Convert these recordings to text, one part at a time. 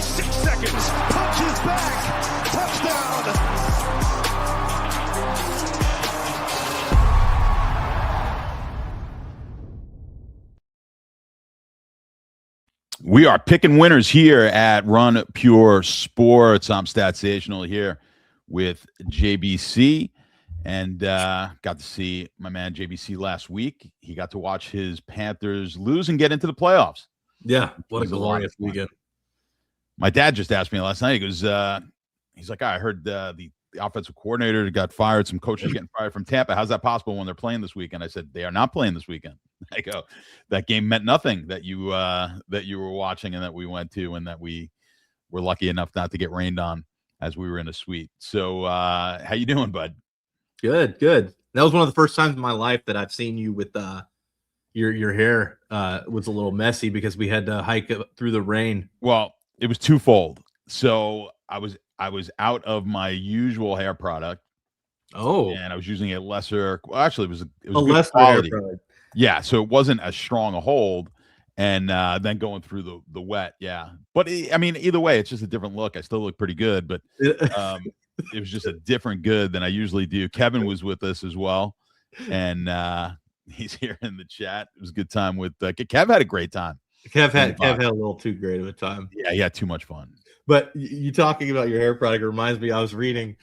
6 seconds. Punches back. Touchdown. We are picking winners here at Run Pure Sports. I'm Statsational here with JBC, and got to see my man JBC last week. He got to watch his Panthers lose and get into the playoffs. Yeah, what a glorious weekend. My dad just asked me last night. He goes, he's like, I heard the offensive coordinator got fired. Some coaches getting fired from Tampa. How's that possible when they're playing this weekend? I said, they are not playing this weekend. I go, that game meant nothing that you were watching and that we went to, and that we were lucky enough not to get rained on as we were in a suite. So how you doing, bud? Good. That was one of the first times in my life that I've seen you with your hair was a little messy because we had to hike up through the rain. Well, it was twofold. So I was out of my usual hair product. Oh, and I was using a lesser. Well, actually, it was a lesser quality hair product. Yeah, so it wasn't as strong a hold, and then going through the wet, yeah. But I mean, either way, it's just a different look. I still look pretty good, but it was just a different good than I usually do. Kevin was with us as well, and he's here in the chat. It was a good time with Kev. Had a great time. Kev had a little too great of a time. Yeah, he had too much fun. But you talking about your hair product reminds me. I was reading.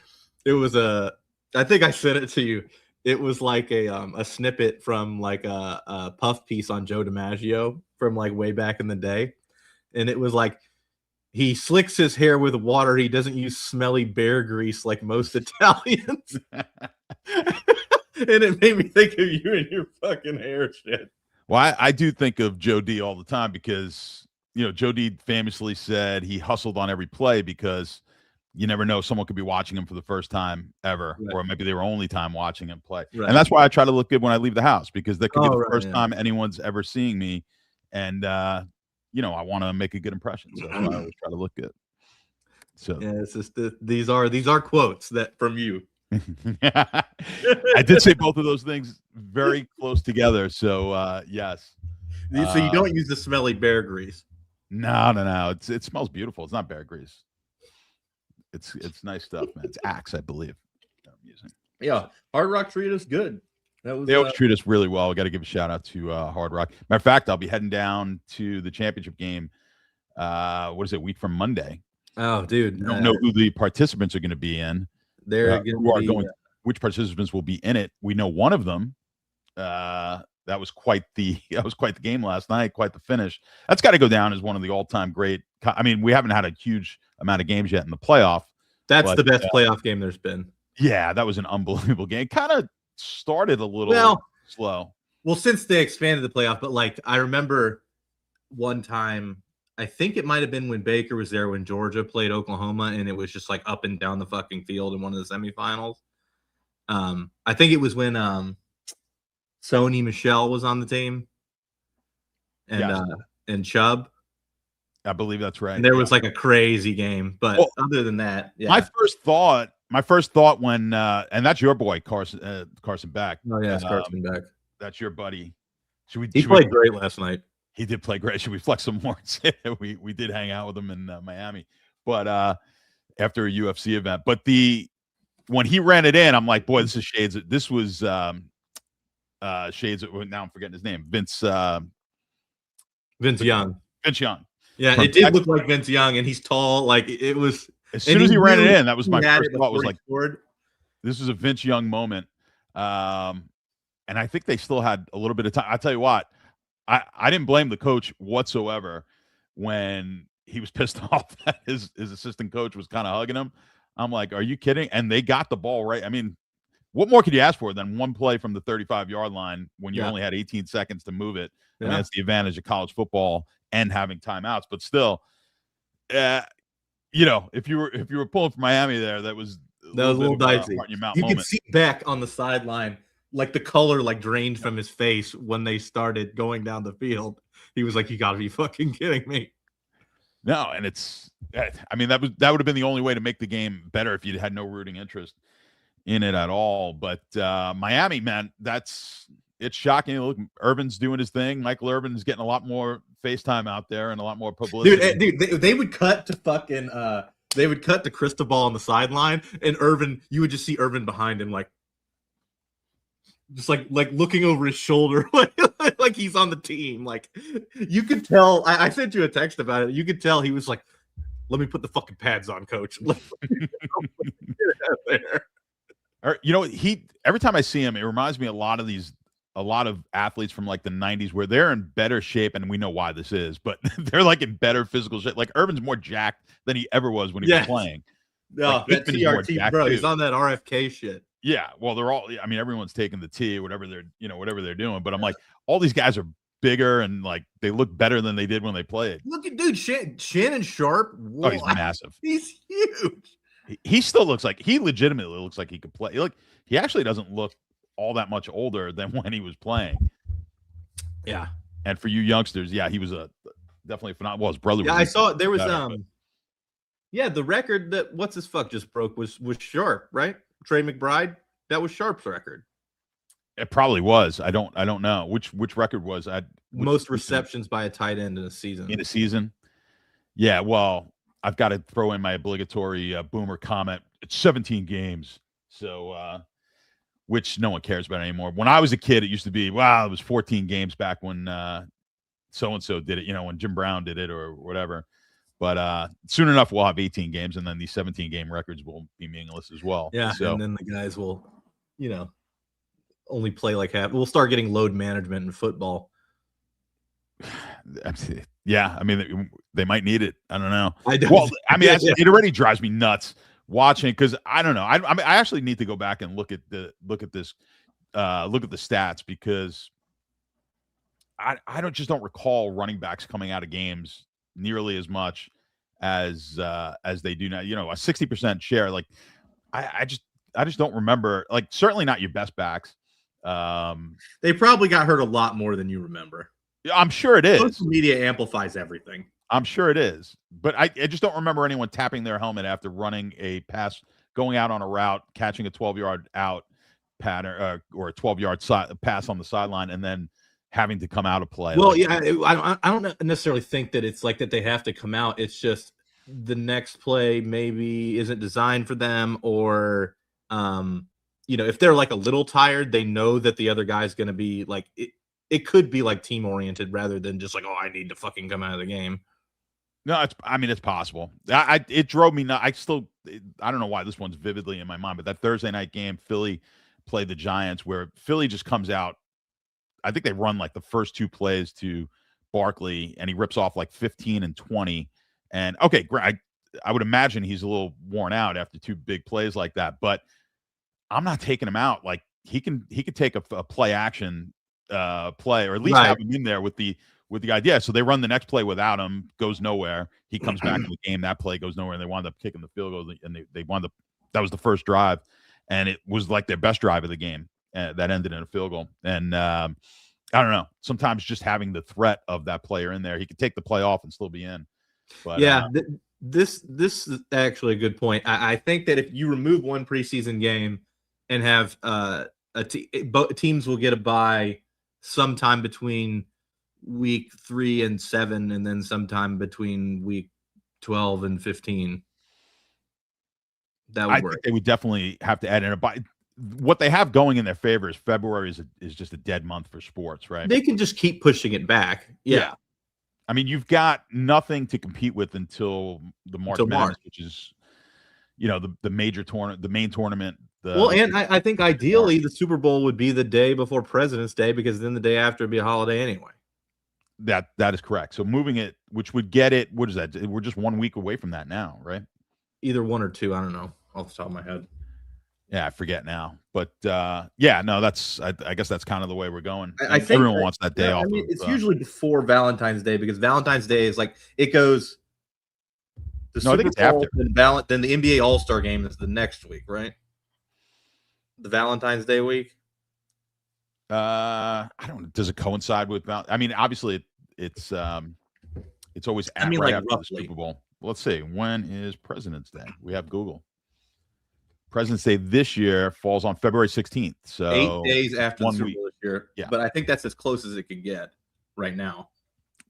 It was I think I sent it to you. It was like a snippet from like a puff piece on Joe DiMaggio from like way back in the day. And it was like, he slicks his hair with water. He doesn't use smelly bear grease like most Italians. And it made me think of you and your fucking hair shit. Well, I do think of Joe D all the time because, Joe D famously said he hustled on every play because you never know, someone could be watching him for the first time ever, right, or maybe they were only time watching him play. Right. And that's why I try to look good when I leave the house, because that could be the first time anyone's ever seeing me. And, I want to make a good impression. So that's why I always try to look good. So yeah, it's just these are quotes that from you. I did say both of those things very close together. So, yes. So you don't use the smelly bear grease? No. It smells beautiful. It's not bear grease. It's nice stuff, man. It's Axe, I believe. I'm using. Yeah, Hard Rock treated us good. They always treat us really well. We got to give a shout out to Hard Rock. Matter of fact, I'll be heading down to the championship game. What is it? Week from Monday. Oh, dude! I don't know who the participants are going to be in. They're which participants will be in it. We know one of them. That was quite the game last night. Quite the finish. That's got to go down as one of the all-time great. I mean, we haven't had a huge amount of games yet in the playoff. That's the best playoff game there's been. Yeah, that was an unbelievable game. Kind of started a little slow. Well, since they expanded the playoff, but like I remember one time, I think it might have been when Baker was there when Georgia played Oklahoma, and it was just like up and down the fucking field in one of the semifinals. I think it was when Sony Michel was on the team, and Chubb. I believe that's right. And there was like a crazy game, but other than that, yeah. My first thought when and that's your boy Carson Beck. Oh yeah, it's Carson Beck. That's your buddy. He played great last night. He did play great. Should we flex some more? we did hang out with him in Miami, but after a UFC event. But when he ran it in, I'm like, boy, this is shades. This was shades. Now I'm forgetting his name. Vince Young. Vince Young. Yeah, it did look like Vince Young, and he's tall. Like it was. As soon as he ran it in, that was my first thought. Was like, this is a Vince Young moment. And I think they still had a little bit of time. I tell you what, I didn't blame the coach whatsoever when he was pissed off that his assistant coach was kind of hugging him. I'm like, are you kidding? And they got the ball right. I mean, what more could you ask for than one play from the 35-yard line when you only had 18 seconds to move it? Yeah. I mean, that's the advantage of college football and having timeouts. But still, if you were pulling for Miami there, that was a little dicey. You could see Beck on the sideline, like the color like drained from his face when they started going down the field. He was like, "You got to be fucking kidding me!" No, and that would have been the only way to make the game better if you had no rooting interest in it at all. But Miami, man, it's shocking. Look, Urban's doing his thing. Michael Urban is getting a lot more FaceTime out there and a lot more publicity. Dude, they would cut to fucking they would cut to Cristobal on the sideline, and Irvin, you would just see Irvin behind him, like looking over his shoulder, like he's on the team. Like you could tell. I sent you a text about it. You could tell he was like, "Let me put the fucking pads on, coach." Get out there. Or, you know, every time I see him, it reminds me a lot of athletes from like the 90s where they're in better shape, and we know why this is, but they're like in better physical shape. Like Irvin's more jacked than he ever was when he was playing. No, like, that TRT, bro, he's on that RFK shit. Yeah, well, they're all. I mean, everyone's taking the T, whatever they're doing. But I'm like, all these guys are bigger and like they look better than they did when they played. Look at dude, Shannon Sharp. Oh, he's massive. He's huge. He still looks like he legitimately looks like he could play. He actually doesn't look all that much older than when he was playing. Yeah, and for you youngsters, yeah, he was definitely phenomenal. Well, his brother. Yeah, I saw there was yeah, the record that what's his fuck just broke was Sharp, right? Trey McBride. That was Sharp's record. It probably was. I don't know which record was. Most receptions by a tight end in a season. In a season. Yeah, well, I've got to throw in my obligatory boomer comment. It's 17 games, so which no one cares about anymore. When I was a kid, it used to be, wow, it was 14 games back when so-and-so did it, when Jim Brown did it or whatever. But soon enough, we'll have 18 games, and then these 17-game records will be meaningless as well. Yeah, so, and then the guys will, only play like half. We'll start getting load management in football. Yeah, I mean, they might need it. I don't know. It already drives me nuts watching because I don't know. I actually need to go back and look at the stats because I don't recall running backs coming out of games nearly as much as they do now. A 60% share. Like I just don't remember. Like certainly not your best backs. They probably got hurt a lot more than you remember. I'm sure it is. Social media amplifies everything. I'm sure it is. But I just don't remember anyone tapping their helmet after running a pass, going out on a route, catching a 12-yard out pattern or a 12-yard pass on the sideline, and then having to come out of play. Well, I don't necessarily think that it's like that they have to come out. It's just the next play maybe isn't designed for them or, if they're like a little tired, they know that the other guy's going to be like it could be like team oriented rather than just like, oh, I need to fucking come out of the game. No, it's possible. It drove me nuts. I don't know why this one's vividly in my mind, but that Thursday night game, Philly played the Giants, where Philly just comes out. I think they run like the first two plays to Barkley, and he rips off like 15 and 20. And okay, I would imagine he's a little worn out after two big plays like that, but I'm not taking him out. Like he could take a play action play, or at least have him in there with the idea. So they run the next play without him, goes nowhere. He comes back in the game. That play goes nowhere, and they wound up kicking the field goal. And they wound up. That was the first drive, and it was like their best drive of the game. That ended in a field goal. And I don't know. Sometimes just having the threat of that player in there, he could take the play off and still be in. But this is actually a good point. I think that if you remove one preseason game and have teams will get a bye sometime between week 3 and 7, and then sometime between week 12 and 15. That would work. Think they would definitely have to add in a bye. What they have going in their favor is February is just a dead month for sports, right? They can just keep pushing it back. Yeah. I mean, you've got nothing to compete with until the March Madness, which is, the major tournament, the main tournament. And I think ideally the Super Bowl would be the day before President's Day, because then the day after would be a holiday anyway. That is correct. So moving it, which would get it, what is that? We're just 1 week away from that now, right? Either 1 or 2. I don't know off the top of my head. Yeah, I forget now. But I guess that's kind of the way we're going. I think everyone wants that day off. I mean, it's usually before Valentine's Day, because Valentine's Day is like it goes. I think it's after. Then the NBA All-Star game is the next week, right? The Valentine's Day week. I don't know. Does it coincide with I mean, obviously it's always after the Super Bowl. Let's see. When is President's Day? We have Google. President's Day this year falls on February 16th. So 8 days after the Super Bowl this year. Yeah. But I think that's as close as it could get right now.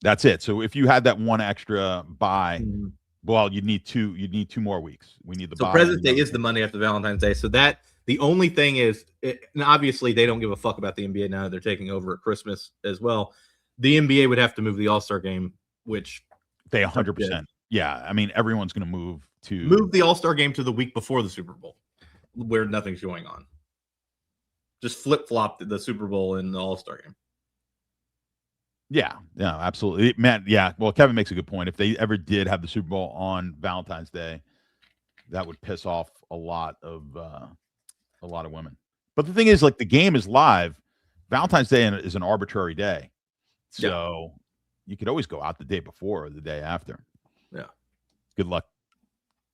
That's it. So if you had that one extra bye, Mm-hmm. well, you'd need 2 more weeks. We need the So bye. President's Day is the Monday after Valentine's Day. So that the only thing is, and obviously they don't give a fuck about the NBA now. They're taking over at Christmas as well. The NBA would have to move the All-Star game, which they 100%. Yeah, I mean everyone's going to move the All-Star game to the week before the Super Bowl, where nothing's going on. Just flip-flop the Super Bowl and the All-Star game. Yeah, absolutely, man. Yeah, well, Kevin makes a good point. If they ever did have the Super Bowl on Valentine's Day, that would piss off a lot of women. But the thing is, like, the game is live. Valentine's Day is an arbitrary day, so you could always go out the day before or the day after. Yeah. Good luck.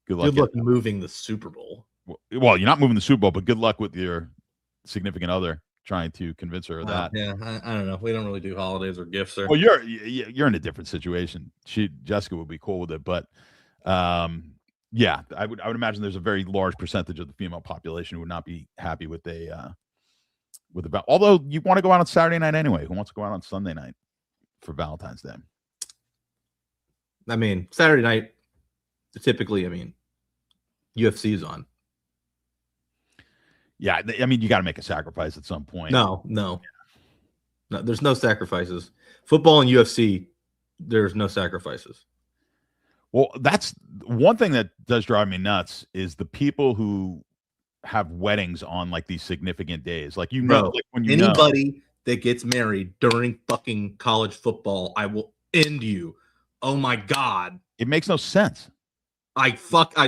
Good luck moving the Super Bowl. Well, you're not moving the Super Bowl, but good luck with your significant other trying to convince her of that. Yeah, I don't know. We don't really do holidays or gifts. Well, you're in a different situation. Jessica would be cool with it, but yeah, I would imagine there's a very large percentage of the female population who would not be happy with although you want to go out on Saturday night anyway. Who wants to go out on Sunday night for Valentine's Day? I mean, Saturday night, typically, UFC is on. Yeah, I mean, you got to make a sacrifice at some point. No, there's no sacrifices. Football and UFC, there's no sacrifices. Well, that's one thing that does drive me nuts is the people have weddings on like these significant days. Like, like when anybody that gets married during fucking college football, I will end you. Oh my God. It makes no sense.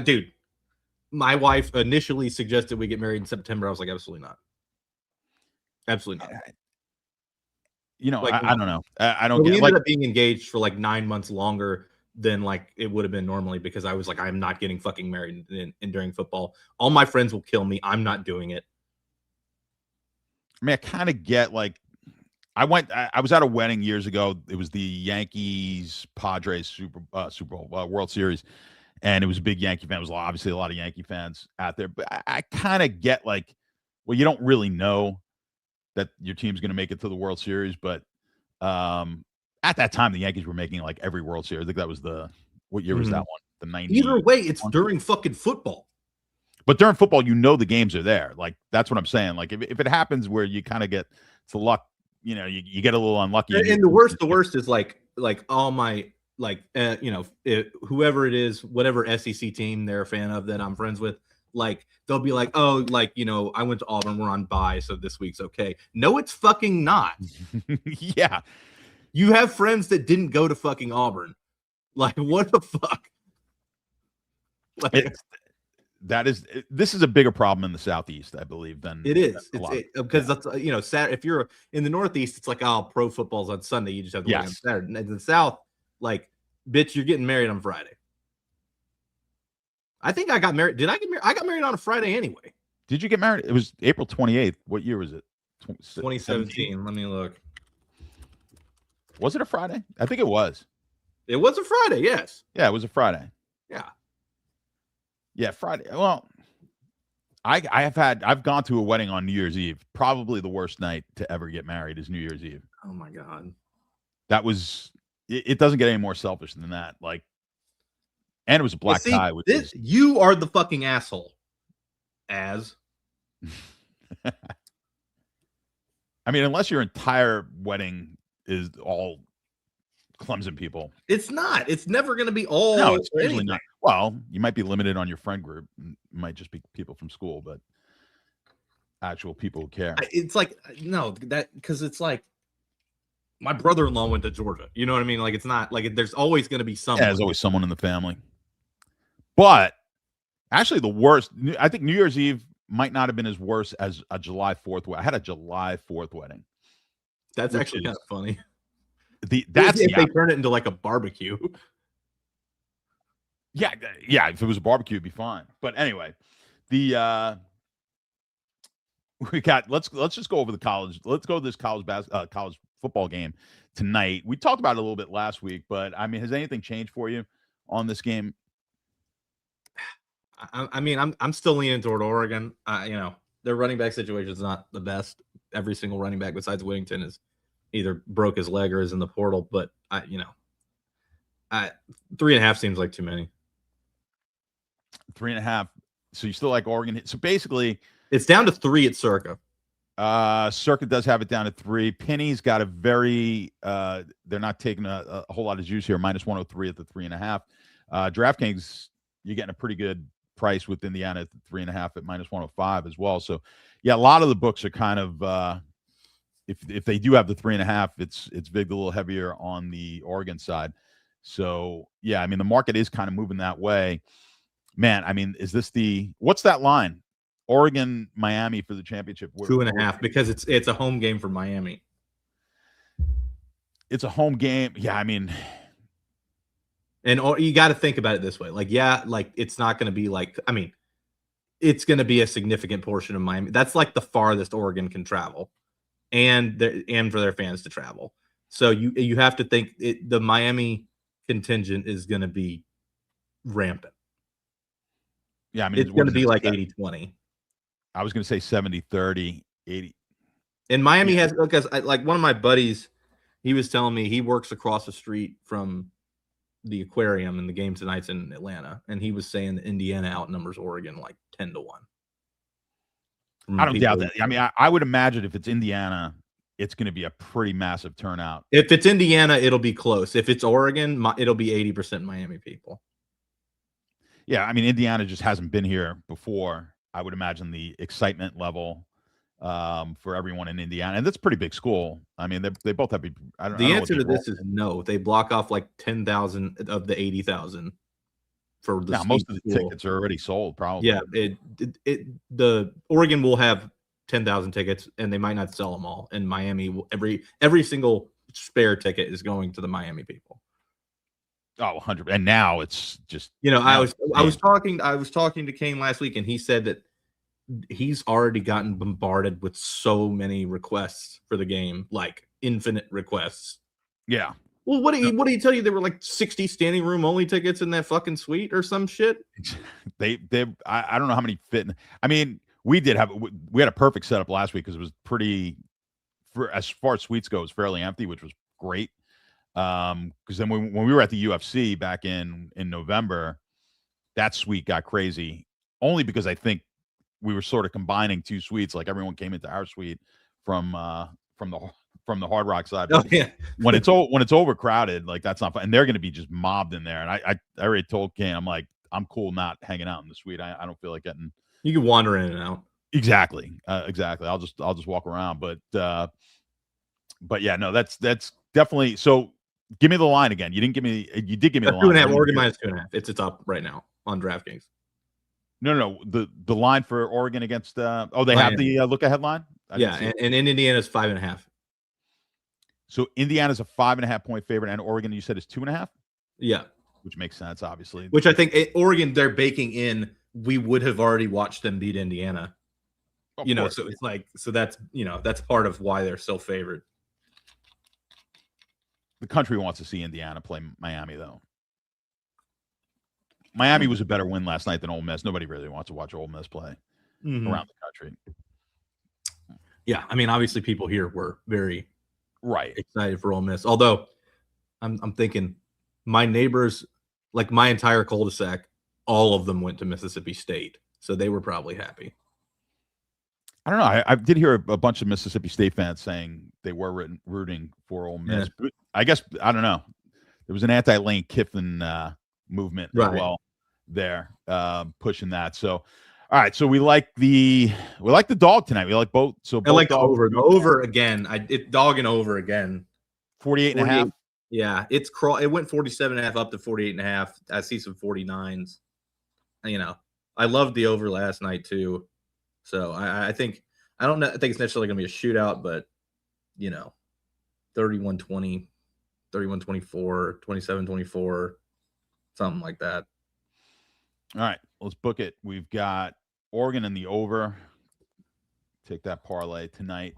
Dude. My wife initially suggested we get married in September. I was like, absolutely not. Absolutely not. I don't know. I don't get it. We ended up being engaged for like 9 months longer than like it would have been normally because I was like, I'm not getting fucking married during football. All my friends will kill me. I'm not doing it. I mean, I kind of get like, I was at a wedding years ago. It was the Yankees Padres Super Bowl World Series. And it was a big Yankee fan. It was obviously a lot of Yankee fans out there. But I kind of get like, well, you don't really know that your team's going to make it to the World Series. But at that time, the Yankees were making like every World Series. I think that was what year was that one? The 90s. Either way, it's during fucking football. But during football, the games are there. Like, that's what I'm saying. Like, if it happens where you kind of get to luck, you get a little unlucky. And the worst is like all my, whoever it is, whatever SEC team they're a fan of that I'm friends with, like they'll be like, oh, like, I went to Auburn, we're on bye, so this week's okay. No, it's fucking not. Yeah. You have friends that didn't go to fucking Auburn. Like, what the fuck? Like, this is a bigger problem in the Southeast, I believe, than it is. Because that's if you're in the Northeast, it's like, oh, pro football's on Sunday. You just have to work on Saturday. And in the South, like, bitch, you're getting married on Friday. I think I got married. Did I get married? I got married on a Friday anyway. Did you get married? It was April 28th. What year was it? 2017. Let me look. Was it a Friday? I think it was. It was a Friday, yes. Yeah, it was a Friday. Yeah. Yeah, Friday. Well, I've gone to a wedding on New Year's Eve. Probably the worst night to ever get married is New Year's Eve. Oh my God. That was it doesn't get any more selfish than that. Like, and it was a black tie. You are the fucking asshole. I mean, unless your entire wedding is all Clemson people. It's not. It's never going to be all. No, it's usually not. Well, you might be limited on your friend group. It might just be people from school, but actual people who care. It's like, no, because it's like, my brother-in-law went to Georgia. You know what I mean? Like, it's not like there's always going to be someone. Yeah, there's always someone in the family. But actually, the worst, I think New Year's Eve might not have been as worse as a July 4th wedding. I had a July 4th wedding. That's actually kind of funny. They turn it into like a barbecue. Yeah. If it was a barbecue, it'd be fine. But anyway, let's just go over the college. Let's go to this college football game tonight. We talked about it a little bit last week, but I mean, has anything changed for you on this game? I mean, I'm still leaning toward Oregon. Their running back situation is not the best. Every single running back besides Whittington is either broke his leg or is in the portal. But 3.5 seems like too many. 3.5. So you still like Oregon? So basically, it's down to 3 at Circa. Circa does have it down to 3. Penny's got a very they're not taking a whole lot of juice here. -103 at the 3.5. DraftKings, you're getting a pretty good price with Indiana at the 3.5 at -105 as well. So yeah, a lot of the books are kind of if they do have the 3.5, it's big, a little heavier on the Oregon side. So yeah, I mean the market is kind of moving that way. Man, I mean, is this what's that line? Oregon, Miami for the championship. 2.5 because it's a home game for Miami. It's a home game. Yeah, I mean, and you got to think about it this way. Like, yeah, like it's not going to be like, I mean, it's going to be a significant portion of Miami. That's like the farthest Oregon can travel, and for their fans to travel. So you have to think the Miami contingent is going to be rampant. Yeah, I mean, it's going to be like 80-20. I was going to say 70-30, 80. And Miami has, because like one of my buddies, he was telling me he works across the street from the aquarium, and the game tonight's in Atlanta, and he was saying that Indiana outnumbers Oregon like 10-1. I don't doubt that. I mean, I would imagine if it's Indiana, it's going to be a pretty massive turnout. If it's Indiana, it'll be close. If it's Oregon, it'll be 80% Miami people. Yeah, I mean, Indiana just hasn't been here before. I would imagine the excitement level for everyone in Indiana, and that's a pretty big school. I mean, they both have. The answer to this is no. They block off like 10,000 of the 80,000 for the. Now, most of the tickets are already sold, probably. Yeah, the Oregon will have 10,000 tickets, and they might not sell them all. And Miami, every single spare ticket is going to the Miami people. Oh, 100. And now it's just, I was talking to Kane last week, and he said that he's already gotten bombarded with so many requests for the game, like infinite requests. Yeah. Well, what did he tell you? There were like 60 standing room only tickets in that fucking suite or some shit. I don't know how many fit. I mean, we had a perfect setup last week because it was pretty, as far as suites go, it was fairly empty, which was great. Because then when we were at the UFC back in November, that suite got crazy only because I think we were sort of combining 2 suites. Like everyone came into our suite from the Hard Rock side. Oh, yeah. when it's overcrowded, like that's not fun. And they're going to be just mobbed in there. And I already told Kane, I'm like, I'm cool not hanging out in the suite. I don't feel like getting. You can wander in and out. Exactly. I'll just walk around. But yeah, no, that's definitely so. Give me the line again. You did give me the line. 2.5. Oregon -2.5. It's up right now on DraftKings. No. The line for Oregon against. They Miami. Have the look ahead line. Yeah, and Indiana's 5.5. So Indiana's a 5.5 point favorite, and Oregon, you said, is 2.5. Yeah, which makes sense, obviously. Which I think Oregon, they're baking in. We would have already watched them beat Indiana. Of course. So it's like that's that's part of why they're so favored. The country wants to see Indiana play Miami, though. Miami was a better win last night than Ole Miss. Nobody really wants to watch Ole Miss play around the country. Yeah, I mean, obviously, people here were very excited for Ole Miss. Although, I'm thinking, my neighbors, like my entire cul-de-sac, all of them went to Mississippi State, so they were probably happy. I don't know. I did hear a bunch of Mississippi State fans saying they were rooting for Ole Miss. Yeah. But I guess, I don't know. There was an anti-Lane Kiffin movement as well there, pushing that. So, all right. So we like the dog tonight. We like both. So both I like the over again. It dog and over again. 48.5. Yeah, it went 47.5 up to 48.5. I see some 49s. I loved the over last night too. So I think it's necessarily going to be a shootout, but 31-20, 31-24, 27-24, something like that. All right, let's book it. We've got Oregon in the over. Take that parlay tonight.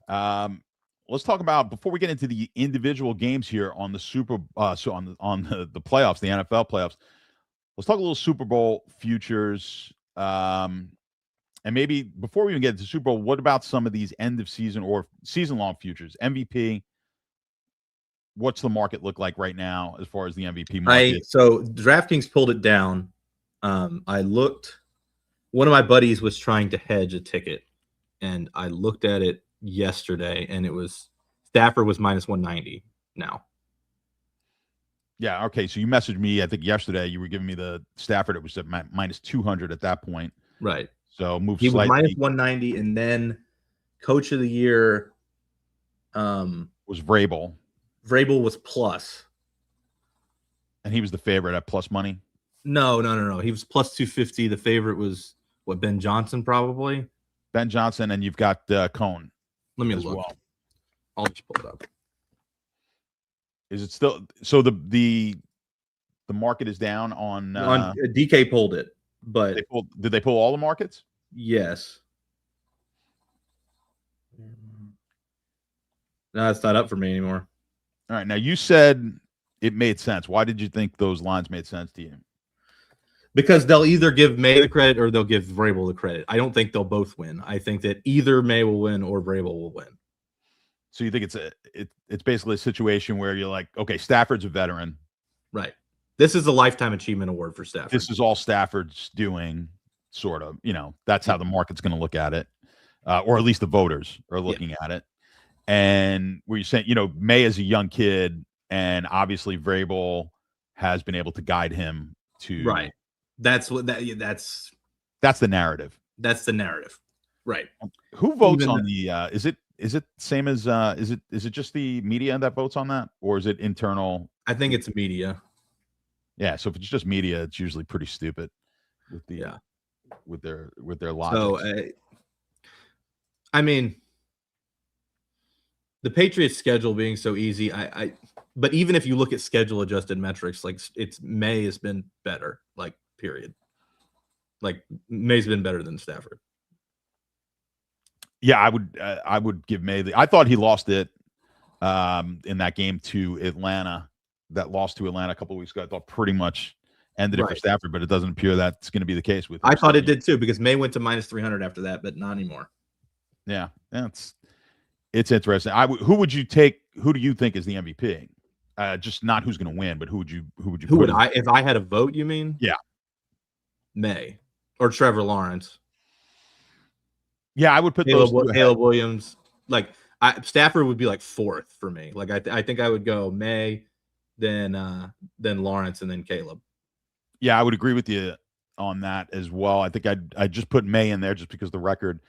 Let's talk about, before we get into the individual games here on the on the playoffs, the NFL playoffs. Let's talk a little Super Bowl futures. And maybe before we even get to Super Bowl, what about some of these end of season or season long futures? MVP, what's the market look like right now as far as the MVP market? So DraftKings pulled it down. I looked. One of my buddies was trying to hedge a ticket, and I looked at it yesterday, and it was Stafford was minus 190 now. Yeah. Okay. So you messaged me, I think yesterday. You were giving me the Stafford. It was at minus 200 at that point. Right. So move. He was minus 190, and then Coach of the Year was Vrabel. Vrabel was plus, and he was the favorite at plus money. No. He was plus 250. The favorite was what, Ben Johnson, probably. Ben Johnson, and you've got Cohn. Let me look. Well. I'll just pull it up. Is it still so? The market is down on DK pulled it, but did they pull all the markets? Yes. No, it's not up for me anymore. All right. Now you said it made sense. Why did you think those lines made sense to you? Because they'll either give May the credit or they'll give Vrabel the credit. I don't think they'll both win. I think that either May will win or Vrabel will win. So you think it's basically a situation where you're like, okay, Stafford's a veteran. Right. This is a lifetime achievement award for Stafford. This is all Stafford's doing, sort of. That's how the market's going to look at it, or at least the voters are looking at it. And where you're saying, May is a young kid, and obviously Vrabel has been able to guide him to right. That's the narrative. That's the narrative. Right. Who votes on the is it same as is it just the media that votes on that, or is it internal? I think it's media. Yeah, so if it's just media, it's usually pretty stupid with the with their logic. So I mean, the Patriots schedule being so easy, but even if you look at schedule adjusted metrics, like May has been better, like period. Like May's been better than Stafford. Yeah, I would give May I thought he lost it in that game to Atlanta. That loss to Atlanta a couple of weeks ago, I thought pretty much ended it for Stafford, but it doesn't appear that's going to be the case with him. I thought it did too, because May went to minus 300 after that, but not anymore. Yeah, it's interesting. Who would you take? Who do you think is the MVP? Just not who's going to win, but who would you? If I had a vote? You mean? Yeah, May or Trevor Lawrence. Yeah, I would put Caleb Williams. Like Stafford would be like fourth for me. Like I think I would go May, then Lawrence, and then Caleb. Yeah, I would agree with you on that as well. I think I'd just put May in there just because the record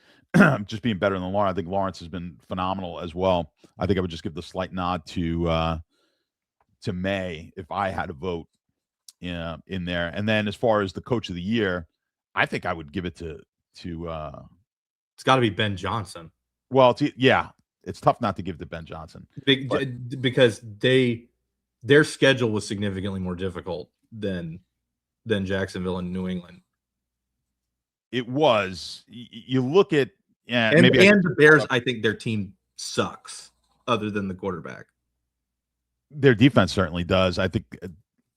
just being better than Lawrence. I think Lawrence has been phenomenal as well. I think I would just give the slight nod to May if I had a vote in there. And then as far as the coach of the year, I think I would give it to it's got to be Ben Johnson. Well, it's tough not to give to Ben Johnson. Because their schedule was significantly more difficult than Jacksonville and New England. It was. You look at and the Bears. I think their team sucks, other than the quarterback. Their defense certainly does. I think.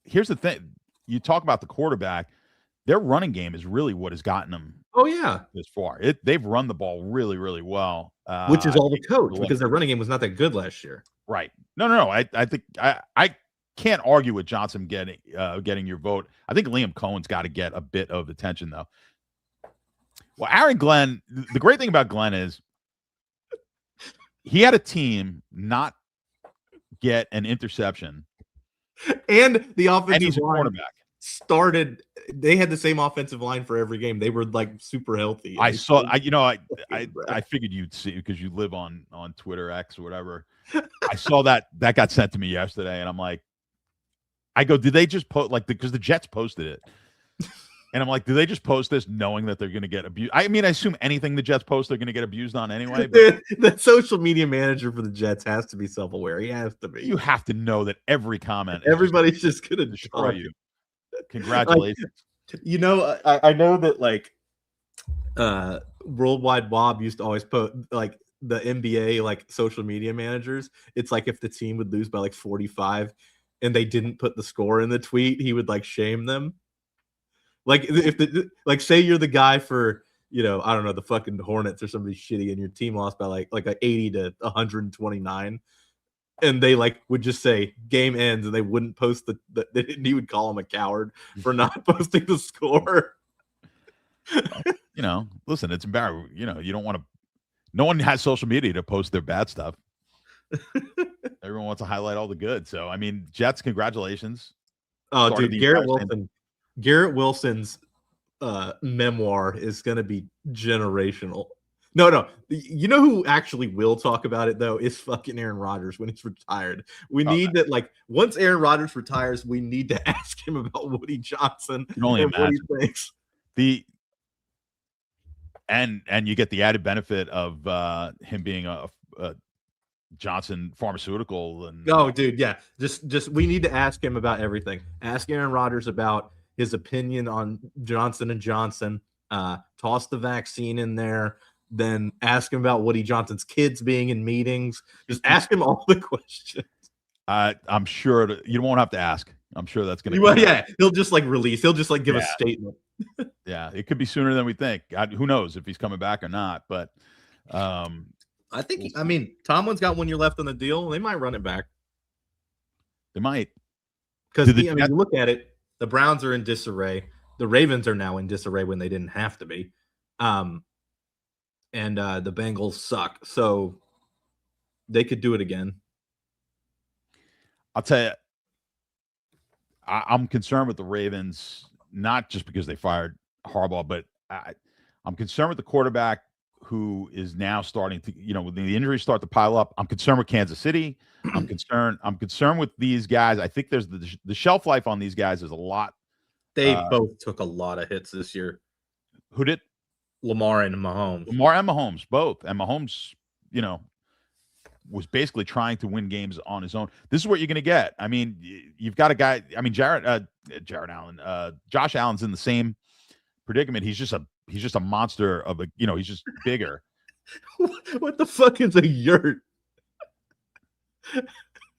Here's the thing: you talk about the quarterback. Their running game is really what has gotten them. Oh yeah, this far. They've run the ball really, really well. Which is all the coach, because their running game was not that good last year. Right. No. I think I can't argue with Johnson getting your vote. I think Liam Cohen's got to get a bit of attention though. Well, Aaron Glenn, the great thing about Glenn is he had a team not get an interception, and the offensive and he's a line quarterback. Started. They had the same offensive line for every game. They were like super healthy. I figured you'd see, because you live on Twitter X or whatever. I saw that got sent to me yesterday, and I'm like, did they just post because the Jets posted it, and I'm like, do they just post this knowing that they're going to get abused? I mean, I assume anything the Jets post they're going to get abused on anyway. But the social media manager for the Jets has to be self-aware. He has to be. You have to know that every comment, everybody's just going to destroy you. Congratulations. I know that Worldwide Bob used to always put the NBA social media managers. It's like if the team would lose by 45 and they didn't put the score in the tweet, he would shame them. If say you're the guy for I don't know, the fucking Hornets or somebody shitty, and your team lost by like 80 to 129. and they like would just say game ends, and they wouldn't post he would call him a coward for not posting the score. Listen, it's embarrassing. You don't want to. No one has social media to post their bad stuff. Everyone wants to highlight all the good. So, I mean, Jets, congratulations. Oh, dude, Garrett Wilson's memoir is going to be generational. No. You know who actually will talk about it, though, is fucking Aaron Rodgers when he's retired. We need that, like, once Aaron Rodgers retires, we need to ask him about Woody Johnson and what he thinks. And you get the added benefit of him being a Johnson pharmaceutical. And dude, yeah. Just we need to ask him about everything. Ask Aaron Rodgers about his opinion on Johnson & Johnson. Toss the vaccine in there. Then ask him about Woody Johnson's kids being in meetings. Just ask him all the questions. I'm sure you won't have to ask. I'm sure that's going to. Well, yeah, he'll just like release. He'll just like give a statement. Yeah, it could be sooner than we think. Who knows if he's coming back or not? But I think. Tomlin's got 1 year left on the deal. They might run it back. They might, because you look at it. The Browns are in disarray. The Ravens are now in disarray when they didn't have to be. And the Bengals suck. So they could do it again. I'll tell you, I'm concerned with the Ravens, not just because they fired Harbaugh, but I'm concerned with the quarterback who is now starting to, when the injuries start to pile up. I'm concerned with Kansas City. I'm concerned with these guys. I think there's the shelf life on these guys is a lot. They both took a lot of hits this year. Who did? Lamar and Mahomes. Both. And Mahomes, was basically trying to win games on his own. This is what you're going to get. I mean, you've got a guy. I mean, Jared Allen, Josh Allen's in the same predicament. He's just a monster of a. He's just bigger. What the fuck is a yurt?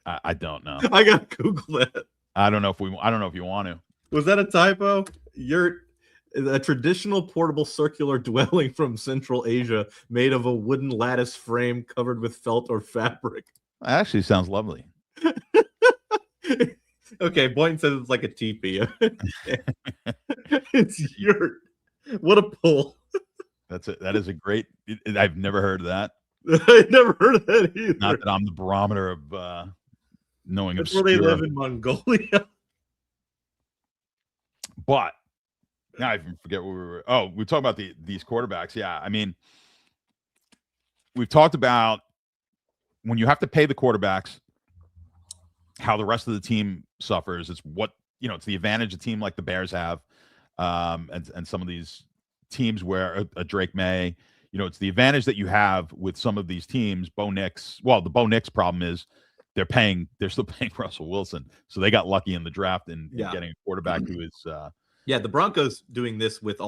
I don't know. I gotta Google that. I don't know if you want to. Was that a typo? Yurt. A traditional portable circular dwelling from Central Asia made of a wooden lattice frame covered with felt or fabric. That actually sounds lovely. Okay, Boynton says it's like a teepee. It's yurt. What a pull. That is a great. I've never heard of that. I never heard of that either. Not that I'm the barometer of knowing. That's where they live in Mongolia. But now I even forget where we were. Oh, we talk about these quarterbacks. Yeah, I mean, we've talked about when you have to pay the quarterbacks, how the rest of the team suffers. It's it's the advantage a team like the Bears have, and some of these teams where a Drake May, it's the advantage that you have with some of these teams. Bo Nix. Well, the Bo Nix problem is they're still paying Russell Wilson, so they got lucky in the draft and getting a quarterback who is. The Broncos doing this with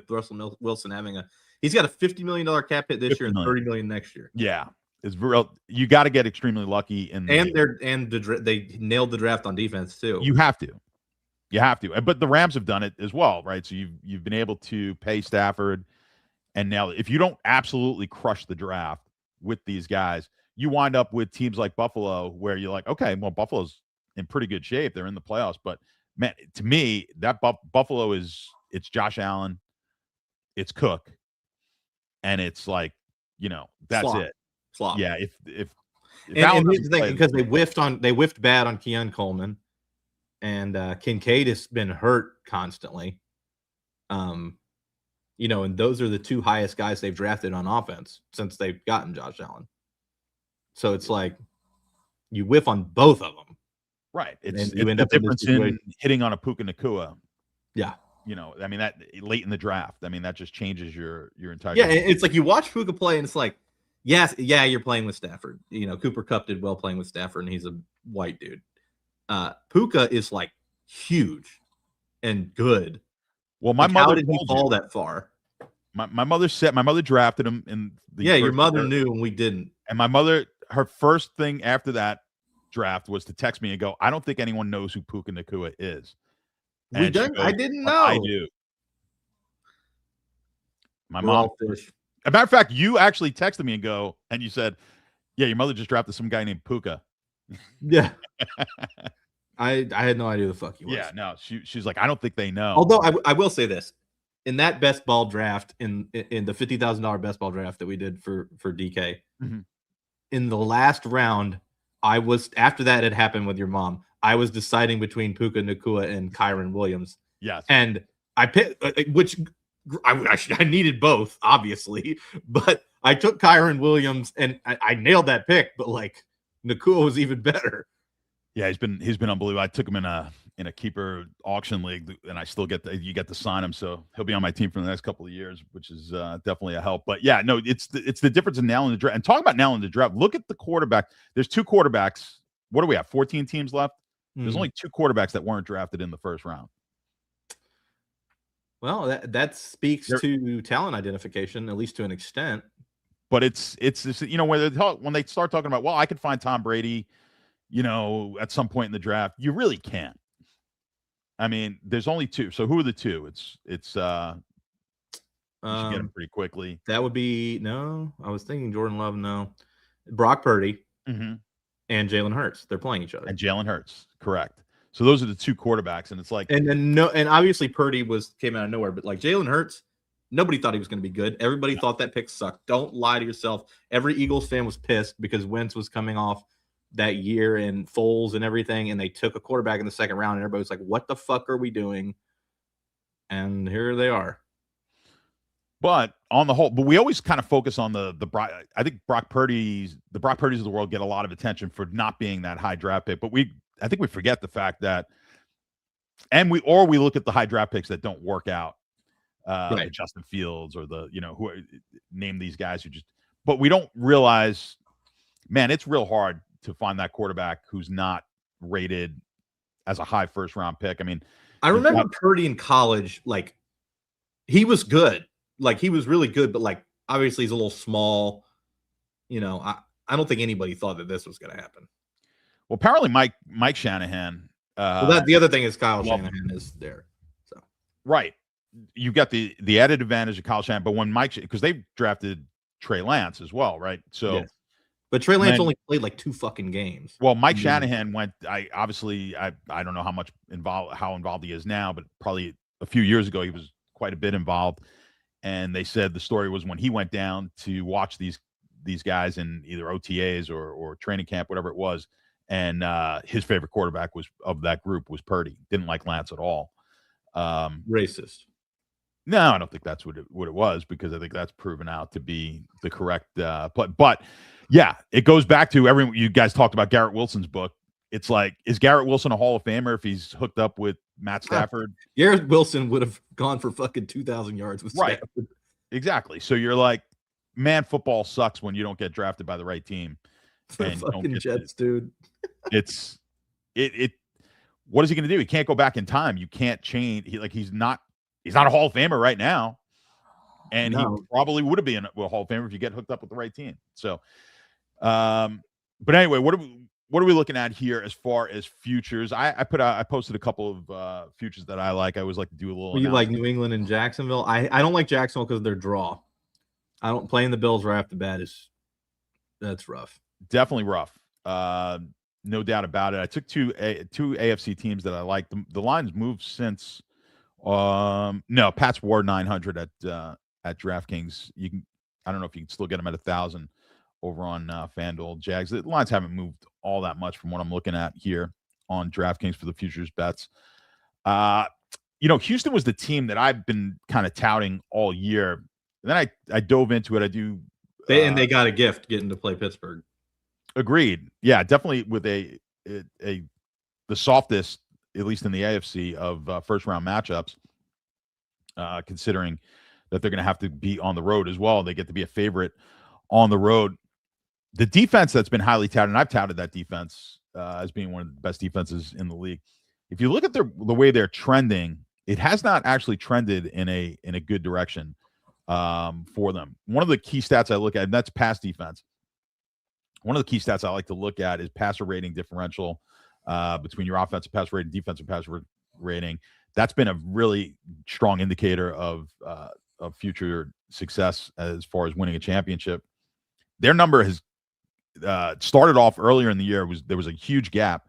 Russell Wilson he's got a $50 million cap hit this year and $30 million next year. Yeah, it's real. You got to get extremely lucky they nailed the draft on defense too. You have to. But the Rams have done it as well, right? So you've been able to pay Stafford, and now if you don't absolutely crush the draft with these guys, you wind up with teams like Buffalo, where you're like, okay, well, Buffalo's in pretty good shape. They're in the playoffs, but man, to me, that Buffalo it's Josh Allen, it's Cook, and it's like, that's Slop. it. Slop. Yeah, if and here's the thing, because they whiffed bad on Keon Coleman, and Kincaid has been hurt constantly. And those are the two highest guys they've drafted on offense since they've gotten Josh Allen. So it's like you whiff on both of them. Right. It's the difference in hitting on a Puka Nacua. Yeah. I mean, that late in the draft, I mean, that just changes your entire. Yeah. It's like you watch Puka play and it's like, yes, yeah, you're playing with Stafford. Cooper Kupp did well playing with Stafford and he's a white dude. Puka is like huge and good. Well, my mother how did he fall that far? My mother drafted him in the your mother knew and we didn't. And my mother, her first thing after that draft was to text me and go, I don't think anyone knows who Puka Nacua is. I didn't know. I do. My mom. As a matter of fact, you actually texted me and you said, yeah, your mother just drafted some guy named Puka. Yeah. I had no idea who the fuck he was. Yeah, no, she's like, I don't think they know. Although I will say this, in that best ball draft, in the $50,000 best ball draft that we did for DK, in the last round, I was, after that had happened with your mom, I was deciding between Puka Nacua and Kyron Williams. Yes, and I picked which I needed both, obviously, but I took Kyron Williams and I nailed that pick. But like Nacua was even better. Yeah, he's been unbelievable. I took him in a keeper auction league, and I still get you get to sign him, so he'll be on my team for the next couple of years, which is definitely a help. But yeah, no, it's the difference in nailing the draft. And talking about nailing the draft, look at the quarterback. There's 2 quarterbacks. What do we have? 14 teams left. There's only 2 quarterbacks that weren't drafted in the first round. Well, that speaks to talent identification, at least to an extent. But it's when they start talking about, well, I could find Tom Brady, at some point in the draft, you really can't. I mean, there's only 2. So who are the 2? It's you should get them pretty quickly. That would be I was thinking Jordan Love. No, Brock Purdy and Jalen Hurts. They're playing each other. And Jalen Hurts, correct. So those are the 2 quarterbacks, and it's like, and obviously Purdy came out of nowhere, but like Jalen Hurts, nobody thought he was going to be good. Everybody thought that pick sucked. Don't lie to yourself. Every Eagles fan was pissed because Wentz was coming off that year and Foles and everything, and they took a quarterback in the second round, and everybody was like, what the fuck are we doing? And here they are. But on the whole, we always kind of focus on the I think the Brock Purdy's of the world get a lot of attention for not being that high draft pick, but I think we forget the fact that, and we look at the high draft picks that don't work out, like Justin Fields or who name these guys but we don't realize, man, it's real hard to find that quarterback who's not rated as a high first round pick. I mean, I remember Purdy in college, like he was good, like he was really good, but like obviously he's a little small. I don't think anybody thought that this was going to happen. Well, apparently Mike Shanahan. The other thing is Kyle Shanahan is there. So right, you got the added advantage of Kyle Shanahan, but when because they drafted Trey Lance as well, right? So, yes. But Trey Lance only played like 2 fucking games. Well, Mike Shanahan went. I don't know how involved he is now, but probably a few years ago he was quite a bit involved. And they said the story was when he went down to watch these guys in either OTAs or training camp, whatever it was. And his favorite quarterback of that group was Purdy. Didn't like Lance at all. Racist. No, I don't think that's what it was, because I think that's proven out to be the correct play. But yeah, it goes back to you guys talked about Garrett Wilson's book. It's like, is Garrett Wilson a Hall of Famer if he's hooked up with Matt Stafford? Garrett Wilson would have gone for fucking 2,000 yards with Stafford. Exactly. So you're like, man, football sucks when you don't get drafted by the right team. And fucking Jets, dude. It's what is he going to do? He can't go back in time. You can't change. He's not a Hall of Famer right now, and he probably would have been a Hall of Famer if you get hooked up with the right team. So, but anyway, what are we looking at here as far as futures? I posted a couple of futures that I like. I always like to do a little. You like New England and Jacksonville? I don't like Jacksonville because of their draw. I don't playing the Bills right off the bat that's rough. Definitely rough. No doubt about it. I took two AFC teams that I like. The lines moved since. No, Pats were 900 at DraftKings. I don't know if you can still get them at 1,000 over on FanDuel. Jags. The lines haven't moved all that much from what I'm looking at here on DraftKings for the futures bets. Houston was the team that I've been kind of touting all year. And then I dove into it. And they got a gift getting to play Pittsburgh. Agreed. Yeah, definitely with the softest, at least in the AFC, of first round matchups, considering that they're going to have to be on the road as well. They get to be a favorite on the road. The defense that's been highly touted, and I've touted that defense as being one of the best defenses in the league. If you look at the way they're trending, it has not actually trended in a good direction for them. One of the key stats I look at, and that's pass defense. One of the key stats I like to look at is passer rating differential between your offensive pass rating, defensive pass rating. That's been a really strong indicator of future success as far as winning a championship. Their number started off earlier in the year. There was a huge gap.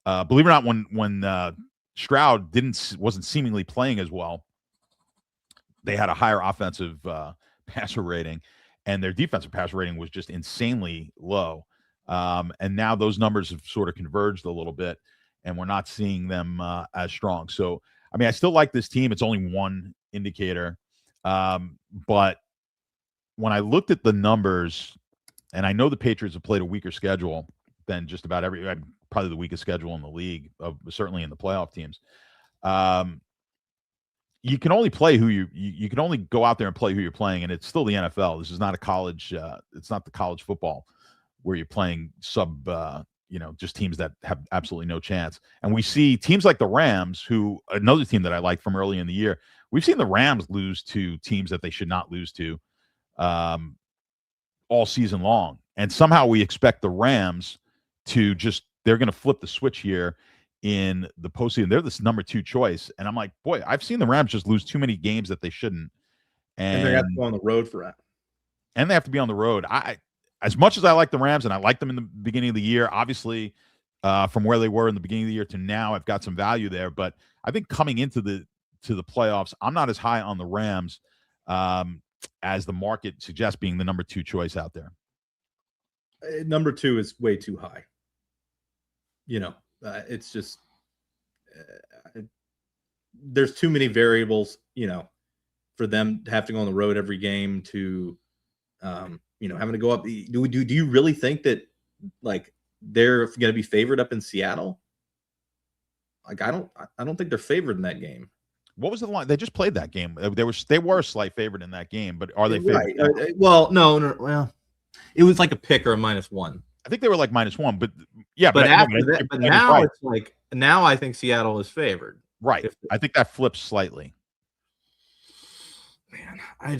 Believe it or not, when Stroud wasn't seemingly playing as well, they had a higher offensive passer rating, and their defensive passer rating was just insanely low. And now those numbers have sort of converged a little bit, and we're not seeing them as strong. So, I mean, I still like this team. It's only one indicator. But when I looked at the numbers, and I know the Patriots have played a weaker schedule than just about probably the weakest schedule in the league, certainly in the playoff teams. You can only play who you can only go out there and play who you're playing, and it's still the NFL. This is not a college. It's not the college football where you're playing just teams that have absolutely no chance. And we see teams like the Rams, who another team that I like from early in the year. We've seen the Rams lose to teams that they should not lose to all season long, and somehow we expect the Rams to they're going to flip the switch here in the postseason. They're this number 2 choice. And I'm like, boy, I've seen the Rams just lose too many games that they shouldn't. And they have to go on the road for that. And they have to be on the road. As much as I like the Rams, and I liked them in the beginning of the year, obviously from where they were in the beginning of the year to now, I've got some value there. But I think coming into the playoffs, I'm not as high on the Rams as the market suggests being the number 2 choice out there. Number 2 is way too high. It's just there's too many variables, for them to have to go on the road every game to, having to go up. Do you really think that they're going to be favored up in Seattle? I don't think they're favored in that game. What was the line? They just played that game. They were a slight favorite in that game, but are they favored? Right. Well, no. Well, it was like a pick or a -1. I think they were like -1, but yeah. But now it's like now I think Seattle is favored. Right. I think that flips slightly. Man, are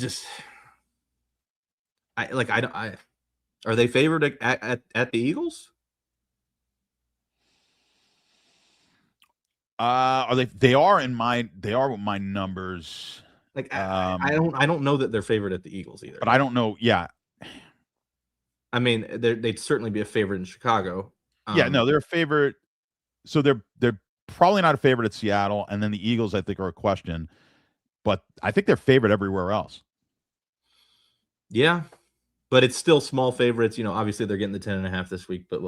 they favored at the Eagles? Are they? They are with my numbers. I don't know that they're favored at the Eagles either. But I don't know. Yeah. I mean, they'd certainly be a favorite in Chicago. No, they're a favorite. So they're probably not a favorite at Seattle, and then the Eagles, I think, are a question. But I think they're favored everywhere else. Yeah, but it's still small favorites. Obviously they're getting the 10.5 this week, but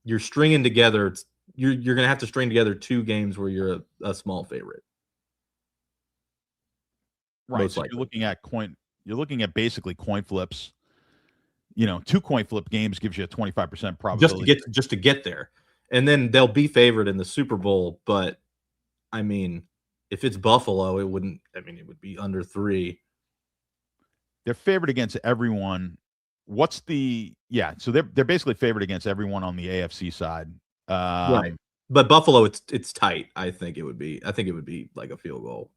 you're stringing together. You're going to have to string together 2 games where you're a small favorite. Right. So you're looking at basically coin flips. 2 coin flip games gives you a 25% probability just to get there, and then they'll be favored in the Super Bowl. But I mean, if it's Buffalo, it wouldn't. I mean, it would be under 3. They're favored against everyone. So they're basically favored against everyone on the AFC side. Right. But Buffalo, it's tight. I think it would be like a field goal.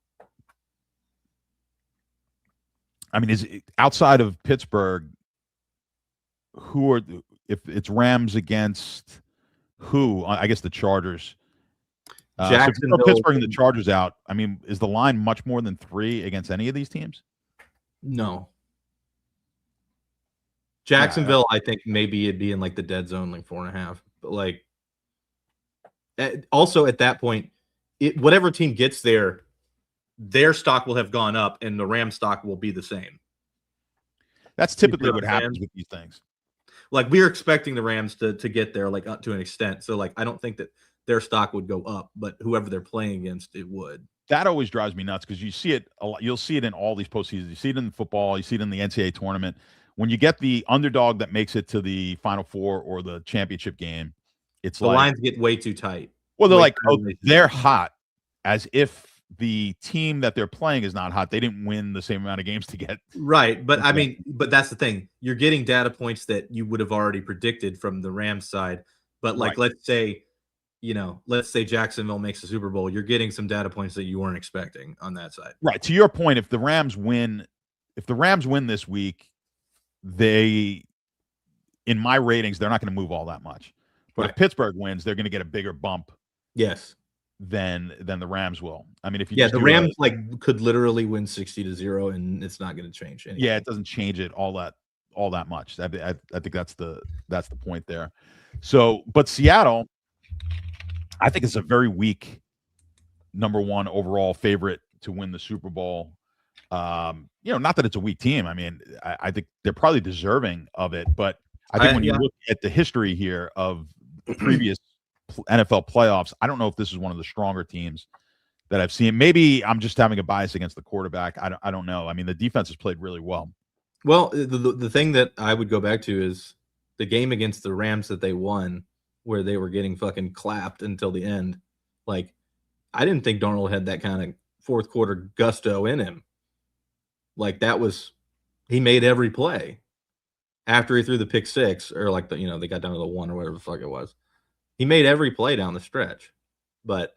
I mean, is it, outside of Pittsburgh, if it's Rams against who? I guess the Chargers. Jacksonville. So Pittsburgh and the Chargers out. I mean, is the line much more than 3 against any of these teams? No. Jacksonville, I think maybe it'd be in the dead zone, 4.5. But also at that point, whatever team gets there, their stock will have gone up, and the Rams stock will be the same. That's typically what happens with these things. We're expecting the Rams to get there, up to an extent. So I don't think that their stock would go up, but whoever they're playing against, it would. That always drives me nuts because you see it a lot. You'll see it in all these postseasons. You see it in football. You see it in the NCAA tournament. When you get the underdog that makes it to the Final Four or the championship game, it's the lines get way too tight. Well, they're they're hot, as if the team that they're playing is not hot. They didn't win the same amount of games to get right. But but that's the thing. You're getting data points that you would have already predicted from the Rams side. But let's say Jacksonville makes the Super Bowl, you're getting some data points that you weren't expecting on that side. Right. To your point, if the Rams win this week, in my ratings, they're not going to move all that much. But if Pittsburgh wins, they're going to get a bigger bump. Yes. Than the Rams will. I mean, if you the Rams could literally win 60-0, and it's not going to change anything. Yeah, it doesn't change it all that all that much. I think that's the point there. So, but Seattle, I think it's a very weak number one overall favorite to win the Super Bowl. Not that it's a weak team. I mean, I think they're probably deserving of it, but I think when you look at the history here of previous NFL playoffs, I don't know if this is one of the stronger teams that I've seen. Maybe I'm just having a bias against the quarterback. I don't know. I mean, the defense has played really well. Well, the thing that I would go back to is the game against the Rams that they won, where they were getting fucking clapped until the end. Like, I didn't think Darnold had that kind of fourth quarter gusto in him. Like, he made every play after he threw the pick six, or like they got down to the one or whatever the fuck it was. He made every play down the stretch. But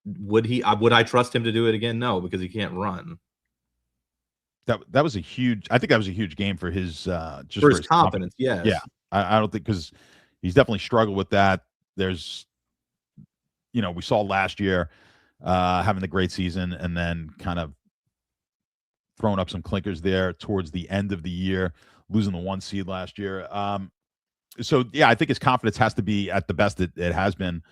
would I trust him to do it again? No, because he can't run. That was a huge. I think that was a huge game for his just for his confidence. Yes. Yeah, I don't think, because he's definitely struggled with that. There's, we saw last year having the great season and then kind of throwing up some clinkers there towards the end of the year, losing the 1 seed last year. So yeah, I think his confidence has to be at the best it has been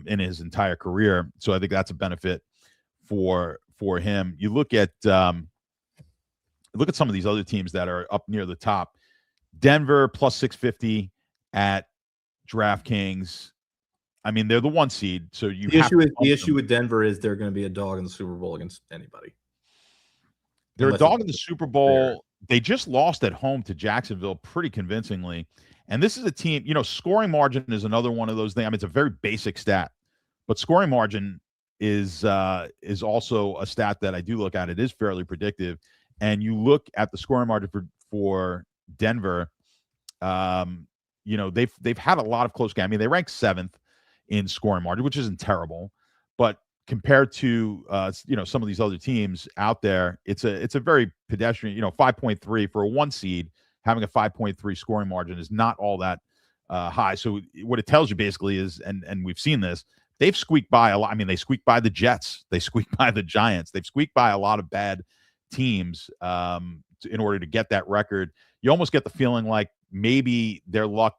in his entire career. So I think that's a benefit for him. You look at some of these other teams that are up near the top. Denver plus 650 at DraftKings. I mean, they're the 1 seed, so the issue with Denver is they're going to be a dog in the Super Bowl against anybody. They're a dog in the Super Bowl. They just lost at home to Jacksonville pretty convincingly. And this is a team, scoring margin is another one of those things. I mean, it's a very basic stat, but scoring margin is also a stat that I do look at. It is fairly predictive. And you look at the scoring margin for Denver, they've had a lot of close games. I mean, they rank 7th in scoring margin, which isn't terrible, but compared to some of these other teams out there, it's a very pedestrian. 5.3 for a 1 seed, having a 5.3 scoring margin is not all that high. So what it tells you basically is, and we've seen this, they've squeaked by a lot. I mean, they squeaked by the Jets, they squeaked by the Giants, they've squeaked by a lot of bad teams in order to get that record. You almost get the feeling like maybe their luck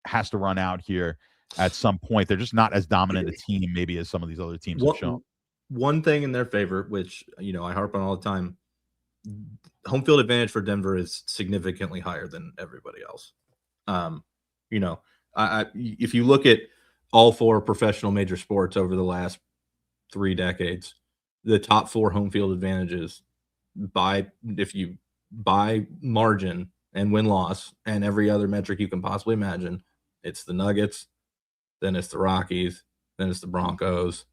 has to run out here at some point. They're just not as dominant a team maybe as some of these other teams have shown. One thing in their favor, which I harp on all the time, home field advantage for Denver is significantly higher than everybody else. If you look at all 4 professional major sports over the last 3 decades, the top 4 home field advantages if you by margin and win-loss and every other metric you can possibly imagine, it's the Nuggets, then it's the Rockies, then it's the Broncos,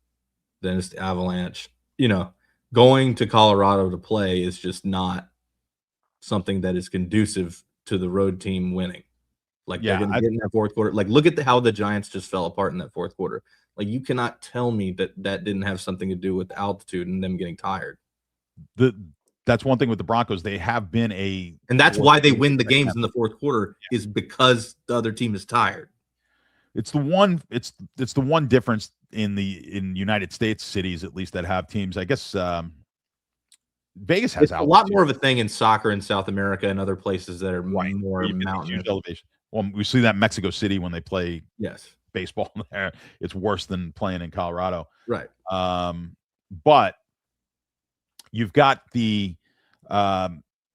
then it's the Avalanche. Going to Colorado to play is just not something that is conducive to the road team winning. Like, they're going to get in that fourth quarter. Like, look at how the Giants just fell apart in that fourth quarter. Like, you cannot tell me that didn't have something to do with altitude and them getting tired. That's one thing with the Broncos. They have been and that's why they win the games in the fourth quarter, is because the other team is tired. It's the one difference in United States cities, at least, that have teams. I guess Vegas has a lot more of a thing in soccer in South America and other places that are more mountainous elevation. Well, we see that in Mexico City when they play baseball there. It's worse than playing in Colorado. Right. But you've got the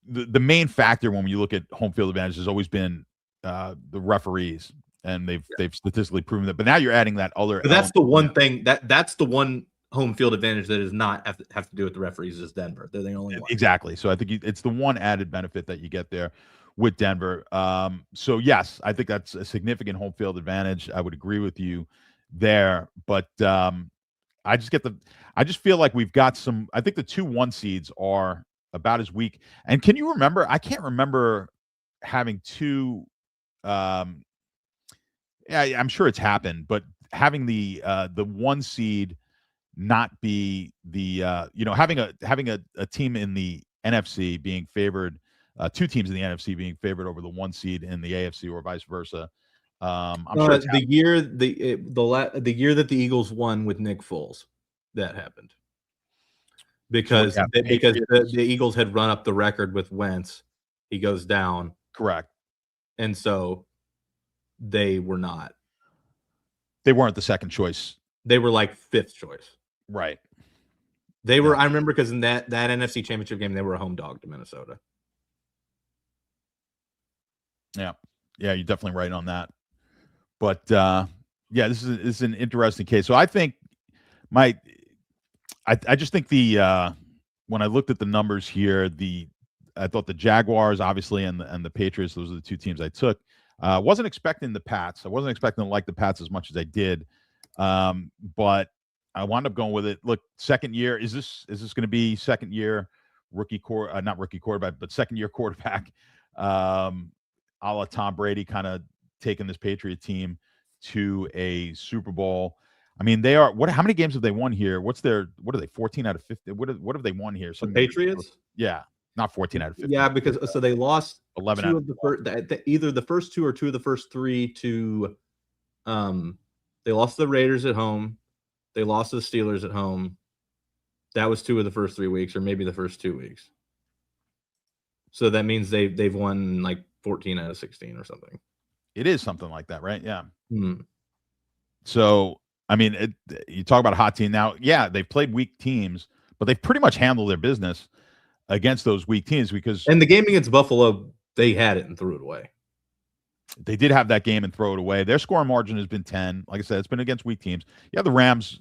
main factor when you look at home field advantage has always been the referees, and they've statistically proven that. But now you're adding that other. But that's the one thing that's the one home field advantage that does not have to do with the referees is Denver. They're the only one. Exactly. So I think it's the one added benefit that you get there with Denver. So yes, I think that's a significant home field advantage. I would agree with you there, but I just feel like we've got some. I think the 2 1 seeds are about as weak. And can you remember? I can't remember having 2. I'm sure it's happened, but having the 1 seed not be the having a team in the NFC being favored, 2 teams in the NFC being favored over the 1 seed in the AFC, or vice versa. I'm sure the year the year that the Eagles won with Nick Foles, that happened because the Eagles had run up the record with Wentz, he goes down. Correct. And so they were not. They weren't the second choice. They were like fifth choice. Right. They were. I remember because in that NFC Championship game, they were a home dog to Minnesota. Yeah, you're definitely right on that. But this is an interesting case. So I think I just think when I looked at the numbers here, I thought the Jaguars obviously and the Patriots, those are the two teams I took. Wasn't expecting the Pats. I wasn't expecting to like the Pats as much as I did, but I wound up going with it. Look, second year, is this going to be second year not rookie quarterback, but second year quarterback, a la Tom Brady, kind of taking this Patriot team to a Super Bowl. I mean, they are how many games have they won here? What are they, 14 out of 50? What have they won here? The Patriots? Yeah, not 14 out of 50. Yeah, because so they lost 11 two out of the first, either the first two or two of the first three to they lost to the Raiders at home. They lost to the Steelers at home. That was 2 of the first 3 weeks, or maybe the first 2 weeks. So that means they've won like 14 out of 16 or something. It is something like that, right? Yeah. Hmm. So, I mean, you talk about a hot team. Now, yeah, they've played weak teams, but they've pretty much handled their business against those weak teams because... And the game against Buffalo, they had it and threw it away. They did have that game and throw it away. Their scoring margin has been 10. Like I said, it's been against weak teams. You have the Rams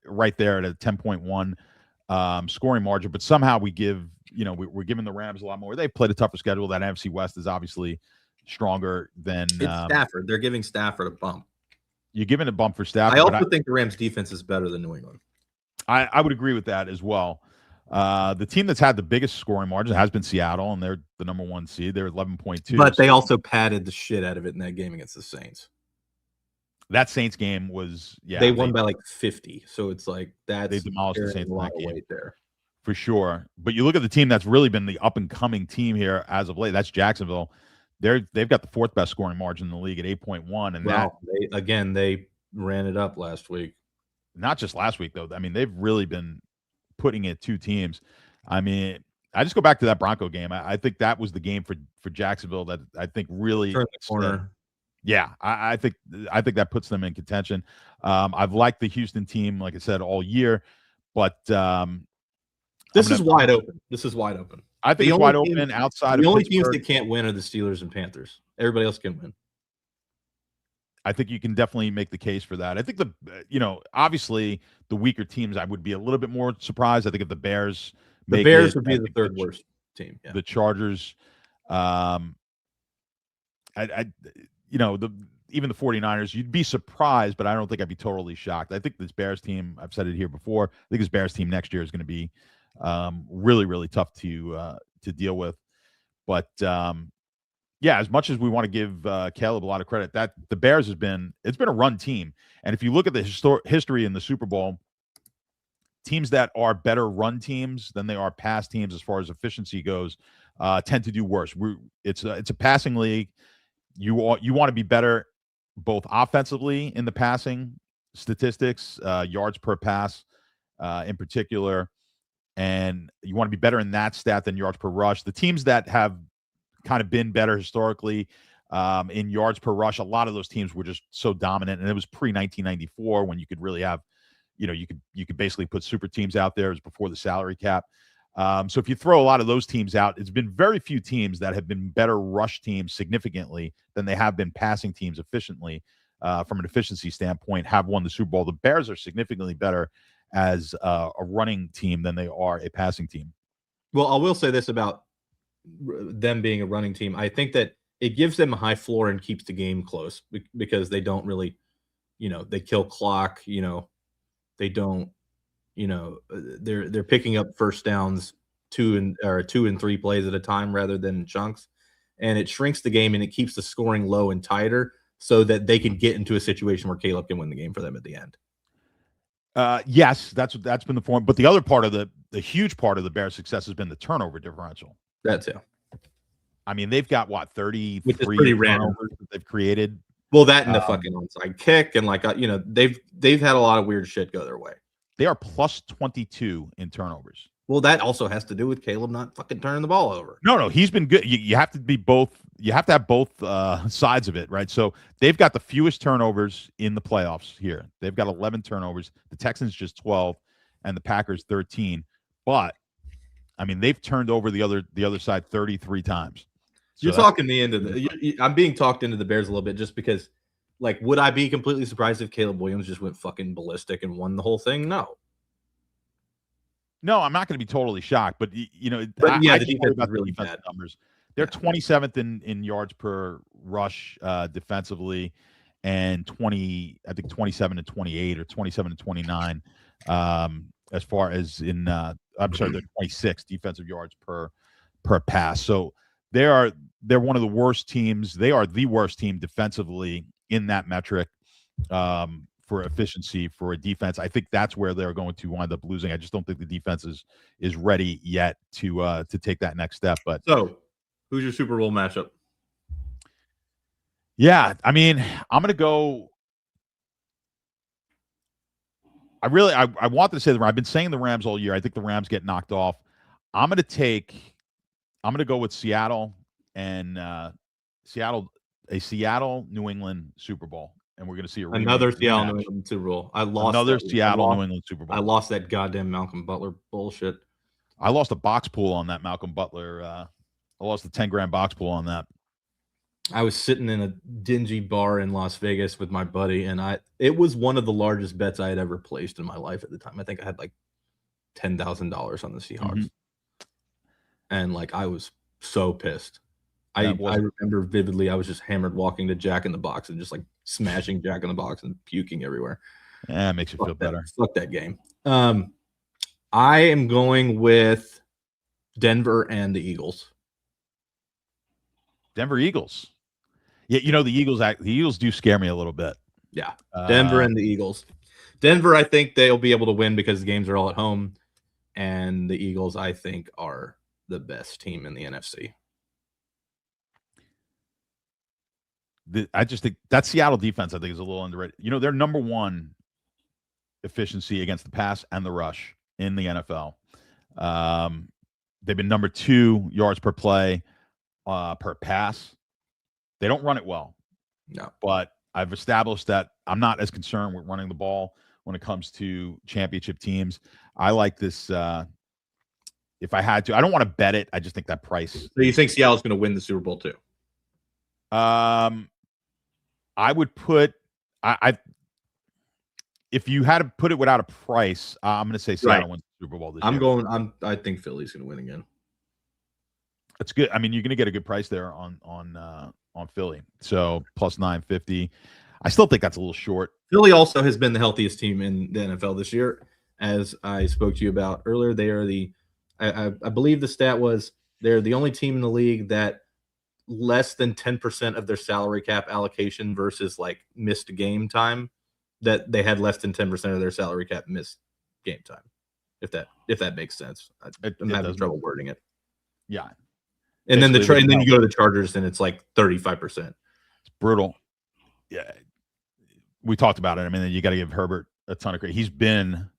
right there at a 10.1 scoring margin, but somehow we're giving the Rams a lot more. They've played a tougher schedule. That NFC West is obviously stronger than Stafford. They're giving Stafford a bump. You're giving a bump for Stafford. I also think the Rams defense is better than New England. I would agree with that as well. The team that's had the biggest scoring margin has been Seattle, and they're the number 1 seed. They're 11.2. But they also padded the shit out of it in that game against the Saints. That Saints game was, they won by like 50. So it's like they demolished the Saints in that game there. For sure. But you look at the team that's really been the up-and-coming team here as of late. That's Jacksonville. They've got the 4th best scoring margin in the league at 8.1. And they ran it up last week. Not just last week, though. I mean, they've really been putting it 2 teams. I mean, I just go back to that Bronco game. I think that was the game for Jacksonville that I think really turned the corner. Yeah, I think that puts them in contention. I've liked the Houston team, like I said, all year, but this is wide open. This is wide open. I think it's wide open outside of the only teams that can't win are the Steelers and Panthers. Everybody else can win. I think you can definitely make the case for that. I think obviously the weaker teams, I would be a little bit more surprised. I think if the Bears would be the 3rd worst team. Yeah. The Chargers, even the 49ers, you'd be surprised, but I don't think I'd be totally shocked. I think this Bears team, I've said it here before, I think this Bears team next year is going to be really, really tough to deal with. But as much as we want to give Caleb a lot of credit, that the Bears it's been a run team. And if you look at the history in the Super Bowl, teams that are better run teams than they are pass teams as far as efficiency goes tend to do worse. It's a passing league. You want to be better both offensively in the passing statistics, yards per pass in particular, and you want to be better in that stat than yards per rush. The teams that have kind of been better historically in yards per rush, a lot of those teams were just so dominant, and it was pre-1994 when you could really have, you could basically put super teams out there. It was before the salary cap. So if you throw a lot of those teams out, it's been very few teams that have been better rush teams significantly than they have been passing teams efficiently from an efficiency standpoint have won the Super Bowl. The Bears are significantly better as a running team than they are a passing team. Well, I will say this about them being a running team. I think that it gives them a high floor and keeps the game close because they don't really, they kill clock, they don't, they're picking up first downs 2 and 3 plays at a time rather than chunks, and it shrinks the game and it keeps the scoring low and tighter so that they can get into a situation where Caleb can win the game for them at the end. Yes, that's been the form. But the other part of the huge part of the Bears' success has been the turnover differential. That too. I mean, they've got 33 turnovers that they've created. Well, that and the fucking onside kick, and they've had a lot of weird shit go their way. They are plus 22 in turnovers. Well, that also has to do with Caleb not fucking turning the ball over. No, he's been good. You have to be both. You have to have both sides of it, right? So they've got the fewest turnovers in the playoffs here. They've got 11 turnovers. The Texans just 12, and the Packers 13. But I mean, they've turned over the other side 33 times. So you're talking me into I'm being talked into the Bears a little bit just because, like, would I be completely surprised if Caleb Williams just went fucking ballistic and won the whole thing? No. No, I'm not going to be totally shocked, but the defense is really bad numbers. They're 27th in yards per rush defensively, and 27 to 28 or 27 to 29 as far as in I'm sorry, they're 26 defensive yards per pass. So they're one of the worst teams. They are the worst team defensively in that metric. For efficiency for a defense. I think that's where they're going to wind up losing. I just don't think the defense is ready yet to take that next step. But so, who's your Super Bowl matchup? Yeah, I mean, I'm going to go. I wanted to say the Rams. I've been saying the Rams all year. I think the Rams get knocked off. I'm going to go with Seattle and Seattle New England Super Bowl. And we're going to see another Seattle New England Super Bowl. New England Super Bowl. I lost that goddamn Malcolm Butler bullshit. I lost a box pool on that Malcolm Butler. I lost the 10-grand box pool on that. I was sitting in a dingy bar in Las Vegas with my buddy, and it was one of the largest bets I had ever placed in my life at the time. I think I had like $10,000 on the Seahawks, and like I was so pissed. I remember vividly. I was just hammered walking to Jack in the Box and just like smashing Jack in the Box and puking everywhere. Yeah, it makes you feel better. Fuck that game. I am going with Denver and the Eagles. Denver Eagles. Yeah, the Eagles do scare me a little bit. Yeah, Denver and the Eagles. Denver, I think they'll be able to win because the games are all at home, and the Eagles, I think, are the best team in the NFC. I just think that Seattle defense, I think, is a little underrated. They're number one efficiency against the pass and the rush in the NFL. They've been number 2 yards per play per pass. They don't run it well. No. But I've established that I'm not as concerned with running the ball when it comes to championship teams. I like this. If I had to, I don't want to bet it. I just think that price. So you think Seattle's going to win the Super Bowl too? I would put if you had to put it without a price, I'm going to say Seattle wins the Super Bowl this year. I think Philly's going to win again. That's good. I mean, you're going to get a good price there on Philly. So plus 950. I still think that's a little short. Philly also has been the healthiest team in the NFL this year, as I spoke to you about earlier. They are I believe the stat was they're the only team in the league that less than 10% of their salary cap allocation versus like missed game time, that they had less than 10% of their salary cap missed game time. If that makes sense. I'm having trouble wording it. Yeah. And then and then you go to the Chargers and it's like 35%. It's brutal. Yeah. We talked about it. I mean, you got to give Herbert a ton of credit. He's been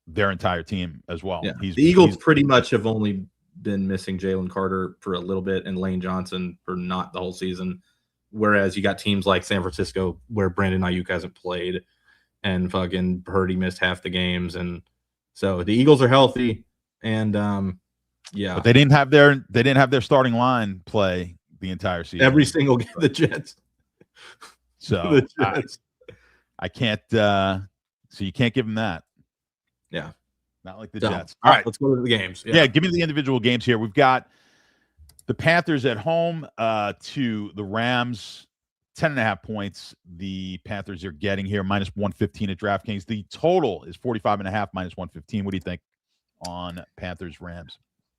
their entire team as well. Yeah. The Eagles pretty much have only been missing Jalen Carter for a little bit and Lane Johnson for not the whole season. Whereas you got teams like San Francisco where Brandon Ayuk hasn't played and fucking Purdy missed half the games. And so the Eagles are healthy and yeah. But they didn't have their starting line play the entire season. Every single game, the Jets. So I can't so you can't give them that. Yeah. Not like the Jets. All right, let's go to the games. Yeah, give me the individual games here. We've got the Panthers at home to the Rams, 10.5 points. The Panthers are getting here, minus 115 at DraftKings. The total is 45.5, minus 115. What do you think on Panthers-Rams?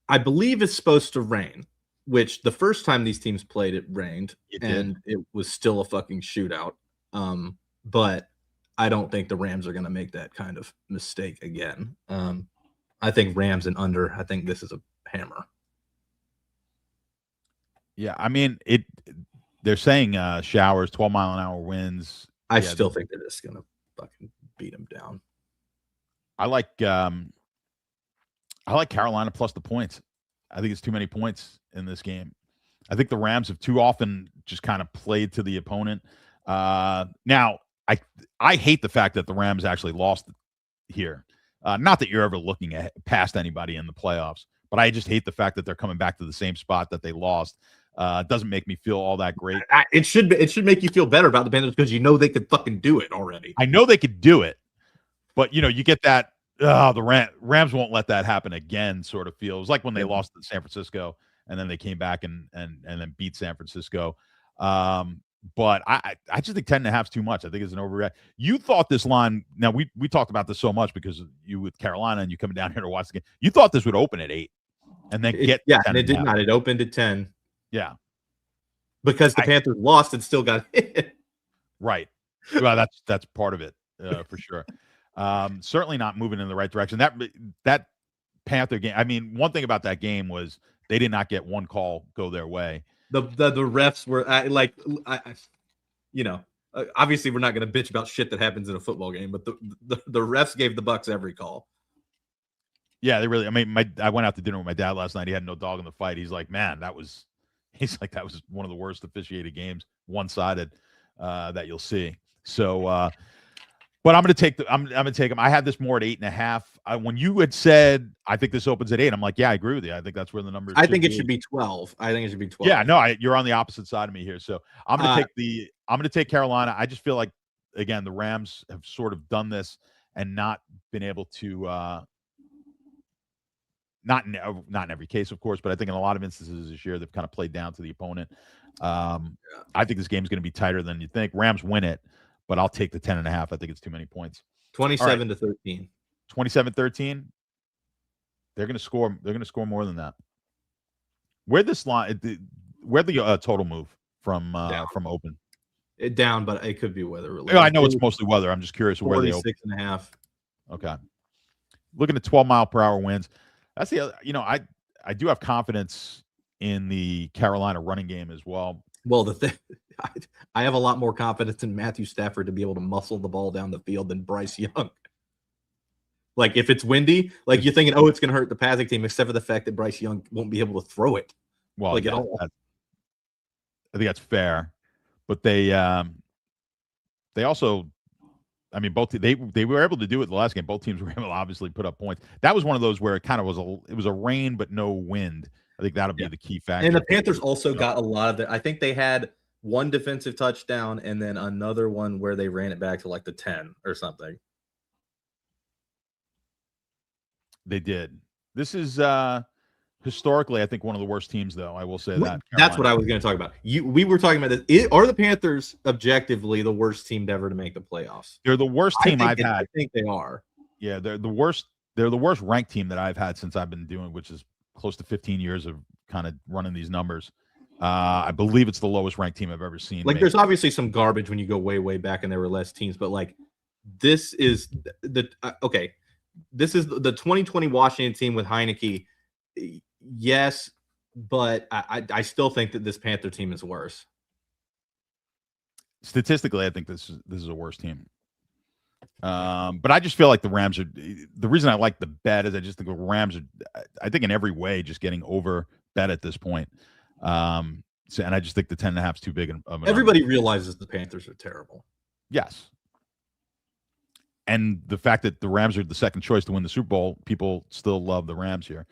I believe it's supposed to rain, which the first time these teams played, it rained, and it was still a fucking shootout. But I don't think the Rams are going to make that kind of mistake again. I think Rams and under. I think this is a hammer. Yeah, I mean, they're saying showers, 12-mile-an-hour winds. I still think they're just going to fucking beat them down. I like I like Carolina plus the points. I think it's too many points in this game. I think the Rams have too often just kind of played to the opponent. Now, I hate the fact that the Rams actually lost here. Not that you're ever looking at past anybody in the playoffs, but I just hate the fact that they're coming back to the same spot that they lost. It doesn't make me feel all that great. It should make you feel better about the Panthers because you know they could fucking do it already. I know they could do it, but you get that the Rams won't let that happen again sort of feels like when they lost to San Francisco and then they came back and then beat San Francisco. But I just think 10.5 is too much. I think it's an overreact. You thought this line, now we talked about this so much because you with Carolina and you coming down here to watch the game. You thought this would open at 8 and then get and it did not. It opened at 10. Yeah. Because the Panthers lost and still got hit. Right. Well, that's part of it, for sure. Certainly not moving in the right direction. That Panther game, I mean, one thing about that game was they did not get one call go their way. The refs were obviously we're not going to bitch about shit that happens in a football game, but the refs gave the Bucs every call. Yeah, they really. I mean, I went out to dinner with my dad last night. He had no dog in the fight. He's like, man, that was one of the worst officiated games, one-sided, that you'll see. So, but I'm going to take them. I had this more at 8.5. When you had said, I think this opens at 8, I'm like, yeah, I agree with you. I think that's where the number. I think it should be 12. I think it should be 12. Yeah, no, you're on the opposite side of me here. So I'm going to take Carolina. I just feel like, again, the Rams have sort of done this and not been able to. Not in every case, of course, but I think in a lot of instances this year they've kind of played down to the opponent. I think this game's going to be tighter than you think. Rams win it, but I'll take the 10.5. I think it's too many points. 27-13. 27-13. They're going to score. They're going to score more than that. Where'd the total move from open? Down, but it could be weather related. I know it's mostly weather. I'm just curious where they open. 46.5. Okay. Looking at 12-mile-per-hour winds. That's the other, I do have confidence in the Carolina running game as well. Well, I have a lot more confidence in Matthew Stafford to be able to muscle the ball down the field than Bryce Young. Like, if it's windy, like you're thinking, it's going to hurt the passing team, except for the fact that Bryce Young won't be able to throw it. Well, at all. I think that's fair. But they also, I mean, both they were able to do it the last game. Both teams were able to obviously put up points. That was one of those where it kind of was a rain but no wind. I think that'll be the key factor. And the Panthers also got a lot of it. I think they had one defensive touchdown and then another one where they ran it back to like the 10 or something. They did. This is historically, I think, one of the worst teams, though. I will say that. Carolina. That's what I was going to talk about. We were talking about this. Are the Panthers objectively the worst team ever to make the playoffs? They're the worst team I've had. I think they are. Yeah, they're the worst. They're the worst ranked team that I've had since I've been doing, which is close to 15 years of kind of running these numbers. I believe it's the lowest ranked team I've ever seen. Like, there's obviously some garbage when you go way, way back and there were less teams, but like, this is okay. This is the 2020 Washington team with Heineke. Yes, but I still think that this Panther team is worse. Statistically, I think this is a worse team. But I just feel like the Rams are the reason I like the bet is I just think the Rams are, I think in every way, just getting over bet at this point. And I just think the 10.5 is too big. Everybody realizes the Panthers are terrible. Yes. And the fact that the Rams are the second choice to win the Super Bowl, people still love the Rams here.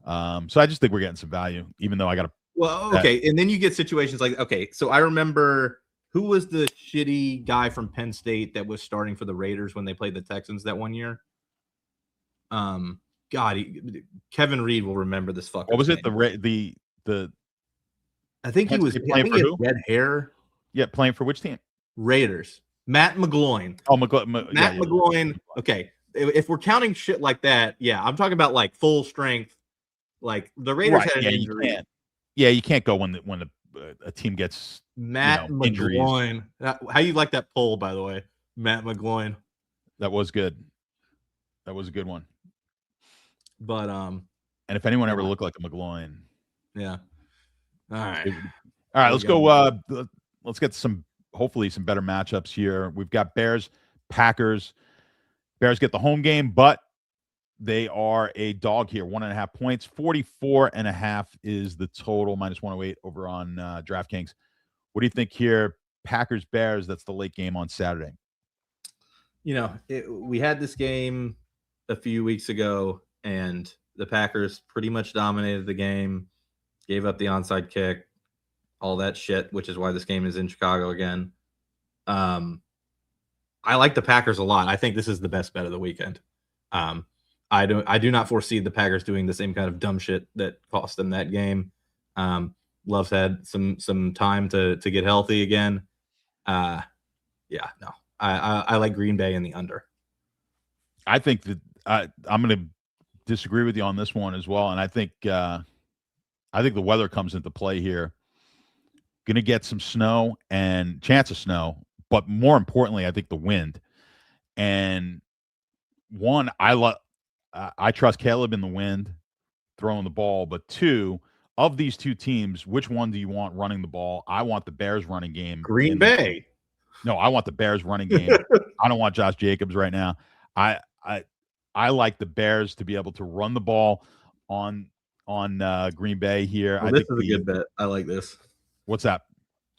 So I just think we're getting some value, even though I got to. Well, okay. And then you get situations like, okay, so I remember who was the shitty guy from Penn State that was starting for the Raiders when they played the Texans that one year? Kevin Reed will remember this fucker. What was it? The I think he was playing for who? Red hair. Yeah, playing for which team? Raiders. Matt McGloin. Oh, Matt McGloin. Okay. If we're counting shit like that, yeah, I'm talking about like full strength. Like the Raiders had an injury. You can't go when a team gets Matt McGloin. How you like that poll, by the way? Matt McGloin. That was good. That was a good one. But and if anyone ever looked like a McGloin, yeah. All right. Let's go. Let's get hopefully some better matchups here. We've got Bears, Packers. Bears get the home game, but They are a dog here, 1.5 points. 44.5 is the total, minus 108 over on DraftKings. What do you think here? Packers Bears. That's the late game on Saturday. We had this game a few weeks ago, and the Packers pretty much dominated the game, gave up the onside kick, all that shit, which is why this game is in Chicago again. I like the Packers a lot. I think this is the best bet of the weekend. I do not foresee the Packers doing the same kind of dumb shit that cost them that game. Love's had some time to get healthy again. I like Green Bay in the under. I think that I'm going to disagree with you on this one as well, and I think the weather comes into play here. Going to get some snow and chance of snow, but more importantly, I think the wind. And one, I trust Caleb in the wind, throwing the ball. But two, of these two teams, which one do you want running the ball? I want the Bears running game. Green Bay. No, I want the Bears running game. I don't want Josh Jacobs right now. I like the Bears to be able to run the ball on Green Bay here. Well, this is a good bet. I like this. What's that?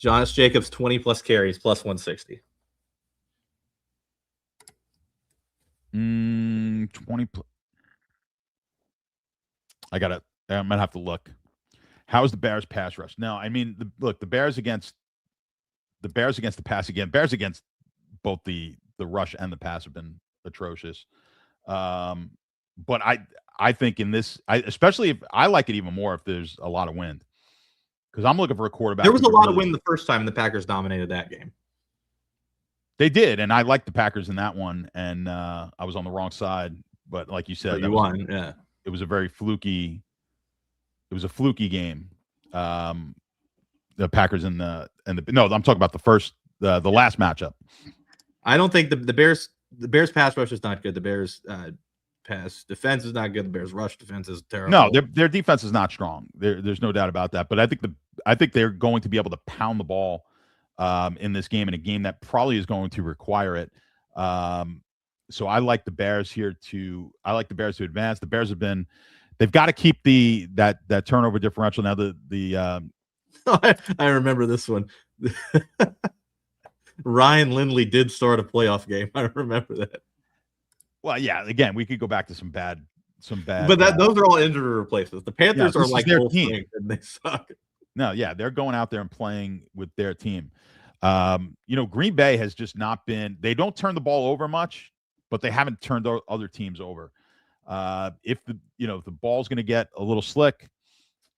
Josh Jacobs 20 plus carries plus 160. 20. I'm gonna have to look. How's the Bears pass rush? No, I mean the Bears against the pass again. Bears against both the rush and the pass have been atrocious. But I think in this, especially if I like it even more if there's a lot of wind. Because I'm looking for a quarterback. There was a lot of wind the first time the Packers dominated that game. They did, and I liked the Packers in that one, and I was on the wrong side. But like you said, you won. Yeah, it was a very fluky. It was a fluky game. The Packers and the no, I'm talking about the last matchup. I don't think the Bears pass rush is not good. The Bears pass defense is not good. The Bears rush defense is terrible. No, their defense is not strong. There's no doubt about that. But I think they're going to be able to pound the ball in this game, in a game that probably is going to require it. So I like the Bears here to advance. The Bears they've got to keep that turnover differential. Now I remember this one. Ryan Lindley did start a playoff game. I remember that. Well, yeah. Again, we could go back to some bad. But those are all injury replacements. The Panthers are like their team, and they suck. No, yeah, they're going out there and playing with their team. Green Bay has just not been. They don't turn the ball over much, but they haven't turned other teams over. If the ball's going to get a little slick,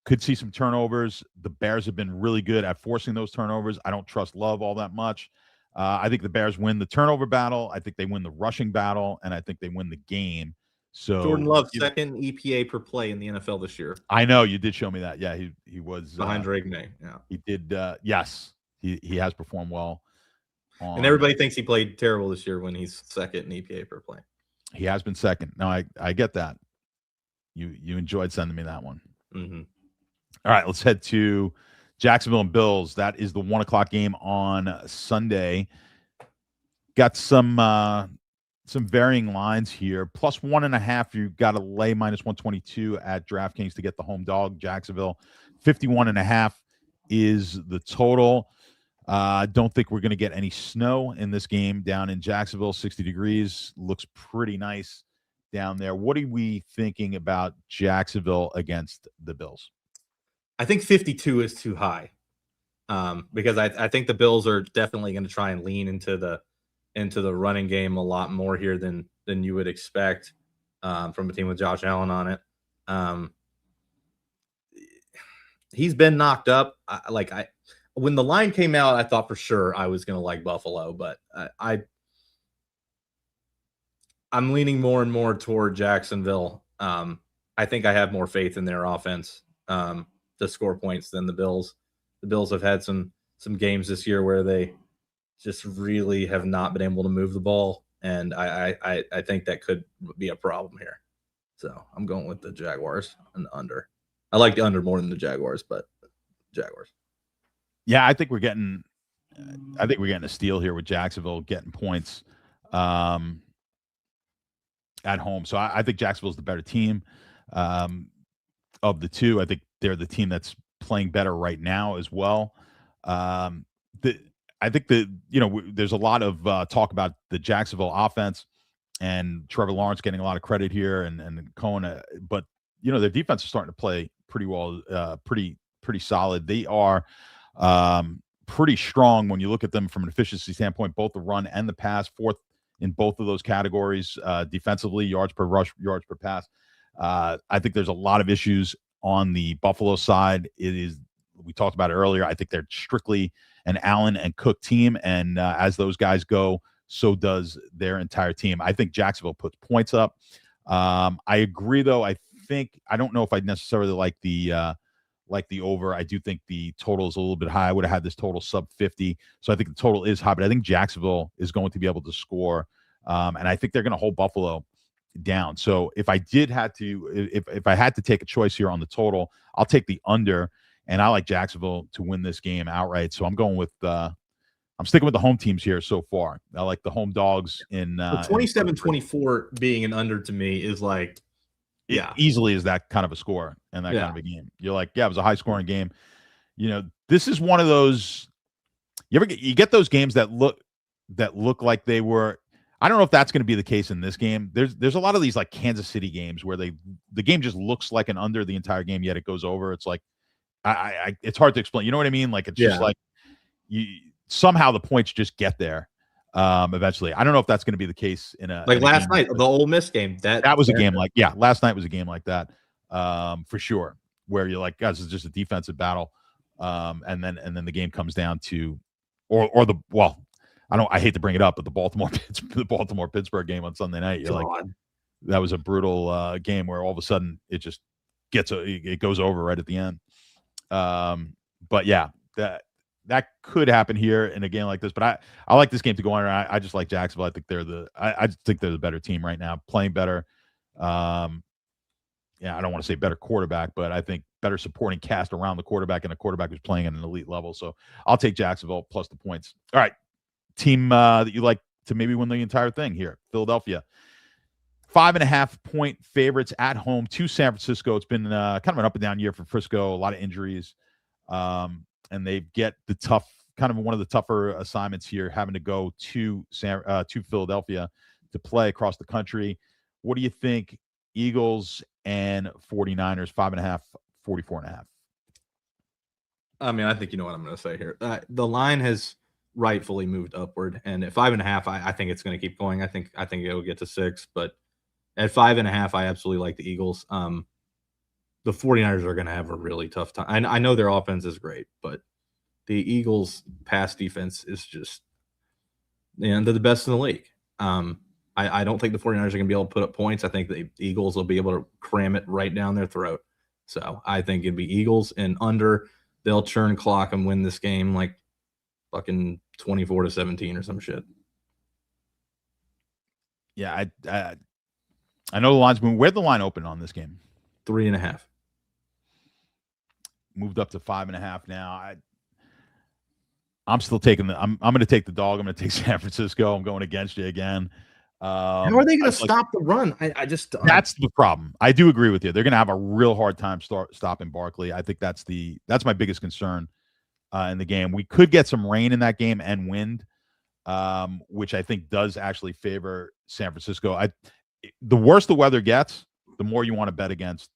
could see some turnovers. The Bears have been really good at forcing those turnovers. I don't trust Love all that much. I think the Bears win the turnover battle. I think they win the rushing battle, and I think they win the game. So Jordan Love, second EPA per play in the NFL this year. I know you did show me that. Yeah, he was behind Drake May. Yeah, he did. Yes, he has performed well. And everybody thinks he played terrible this year when he's second in EPA per play. He has been second. No, I get that. You enjoyed sending me that one. Mm-hmm. All right, let's head to Jacksonville and Bills. That is the 1:00 game on Sunday. Got some varying lines here. Plus 1.5, you've got to lay minus 122 at DraftKings to get the home dog. Jacksonville, 51.5 is the total. Don't think we're going to get any snow in this game down in Jacksonville. 60 degrees. Looks pretty nice down there. What are we thinking about Jacksonville against the Bills? I think 52 is too high because I think the Bills are definitely going to try and lean into the running game a lot more here than you would expect from a team with Josh Allen on it. He's been knocked up. When the line came out, I thought for sure I was going to like Buffalo, but I'm leaning more and more toward Jacksonville. I think I have more faith in their offense to score points than the Bills. The Bills have had some games this year where they just really have not been able to move the ball, and I think that could be a problem here. So I'm going with the Jaguars and the under. I like the under more than the Jaguars, but Jaguars. Yeah, I think we're getting a steal here with Jacksonville getting points. at home. So I think Jacksonville's the better team of the two. I think they're the team that's playing better right now as well. Um, I think there's a lot of talk about the Jacksonville offense and Trevor Lawrence getting a lot of credit here, and Cohen, but their defense is starting to play pretty well, pretty solid. They are pretty strong when you look at them from an efficiency standpoint, both the run and the pass, fourth in both of those categories defensively, yards per rush, yards per pass. I think there's a lot of issues on the Buffalo side. We talked about it earlier. I think they're strictly an Allen and Cook team, and as those guys go, so does their entire team. I think Jacksonville puts points up. I agree, though. I don't know if I'd necessarily like the over. I do think the total is a little bit high. I would have had this total sub 50. So I think the total is high, but I think Jacksonville is going to be able to score. And I think they're going to hold Buffalo down. So if I had to take a choice here on the total, I'll take the under, and I like Jacksonville to win this game outright. So I'm going with I'm sticking with the home teams here so far. I like the home dogs in 27-24 being an under to me is like, yeah, easily is that kind of a score and that kind of a game. You're like, yeah, it was a high scoring game. This is one of those. You get those games that look like they were. I don't know if that's going to be the case in this game. There's a lot of these like Kansas City games where the game just looks like an under the entire game, yet it goes over. It's like it's hard to explain. You know what I mean? Like it's just like somehow the points just get there eventually. I don't know if that's going to be the case in a last night, the Ole Miss game. That was a game last night was a game like that for sure, where you're like, guys, it's just a defensive battle, and then the game comes down to I hate to bring it up, but the Baltimore Pittsburgh game on Sunday night, you're like, that was a brutal game where all of a sudden it just it goes over right at the end. But yeah, that could happen here in a game like this. But I like this game to go on. I just like Jacksonville. I think I just think they're the better team right now, playing better. I don't want to say better quarterback, but I think better supporting cast around the quarterback, and the quarterback is playing at an elite level. So I'll take Jacksonville plus the points. All right, team that you like to maybe win the entire thing here, Philadelphia. 5.5 point favorites at home to San Francisco. It's been kind of an up and down year for Frisco. A lot of injuries. And they get the one of the tougher assignments here, having to go to Philadelphia to play across the country. What do you think? Eagles and 49ers, 5.5, 44.5. I mean, I think you know what I'm going to say here. The line has rightfully moved upward, and at 5.5, I think it's going to keep going. I think it'll get to 6, but at 5.5, I absolutely like the Eagles. The 49ers are going to have a really tough time. I know their offense is great, but the Eagles' pass defense is just, they're the best in the league. I don't think the 49ers are going to be able to put up points. I think the Eagles will be able to cram it right down their throat. So I think it'd be Eagles and under. They'll churn clock and win this game like fucking 24-17 or some shit. Yeah, I know the line's moving. Where'd the line open on this game? 3.5. Moved up to 5.5 now. I'm still taking I'm going to take the dog. I'm going to take San Francisco. I'm going against you again. How are they going to stop the run? That's the problem. I do agree with you. They're going to have a real hard time stopping Barkley. I think that's my biggest concern in the game. We could get some rain in that game and wind, which I think does actually favor San Francisco. The worse the weather gets, the more you want to bet against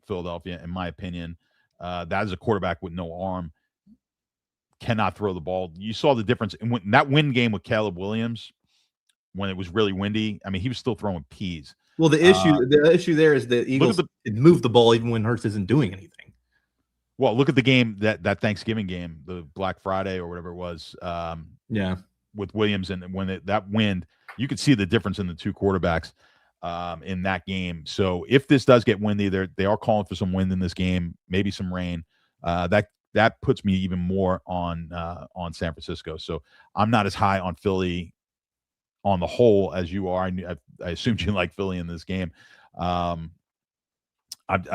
Philadelphia, in my opinion. That is a quarterback with no arm, cannot throw the ball. You saw the difference in that wind game with Caleb Williams when it was really windy. I mean, he was still throwing peas. Well, the issue there is the Eagles move the ball even when Hurts isn't doing anything. Well, look at the game, that Thanksgiving game, the Black Friday or whatever it was. With Williams, and when that wind, you could see the difference in the two quarterbacks in that game. So if this does get windy, they are calling for some wind in this game, maybe some rain. That puts me even more on San Francisco. So I'm not as high on Philly on the whole as you are. I assumed you like Philly in this game. I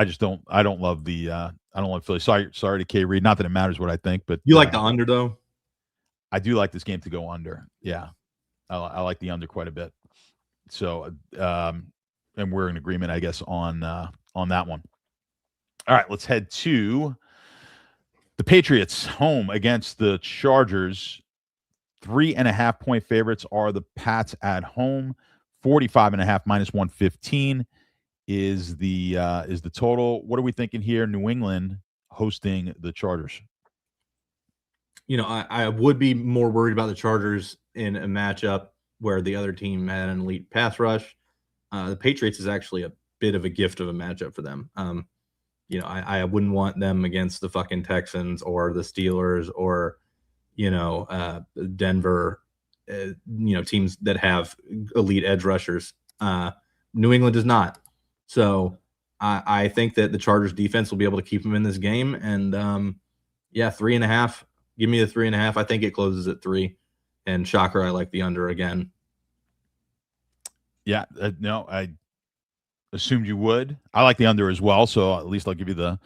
just don't. I don't love Philly. Sorry to K Reed. Not that it matters what I think, but you like the under though. I do like this game to go under. Yeah, I like the under quite a bit. So and we're in agreement, I guess, on that one. All right, let's head to the Patriots home against the Chargers. 3.5-point favorites are the Pats at home. 45.5 minus 115 is the total. What are we thinking here? New England hosting the Chargers. I would be more worried about the Chargers in a matchup where the other team had an elite pass rush. The Patriots is actually a bit of a gift of a matchup for them. I wouldn't want them against the fucking Texans or the Steelers or, Denver, teams that have elite edge rushers. New England does not. So I think that the Chargers defense will be able to keep them in this game. And 3.5. Give me the 3.5. I think it closes at 3. And shocker, I like the under again. Yeah, no, I assumed you would. I like the under as well, so at least I'll give you the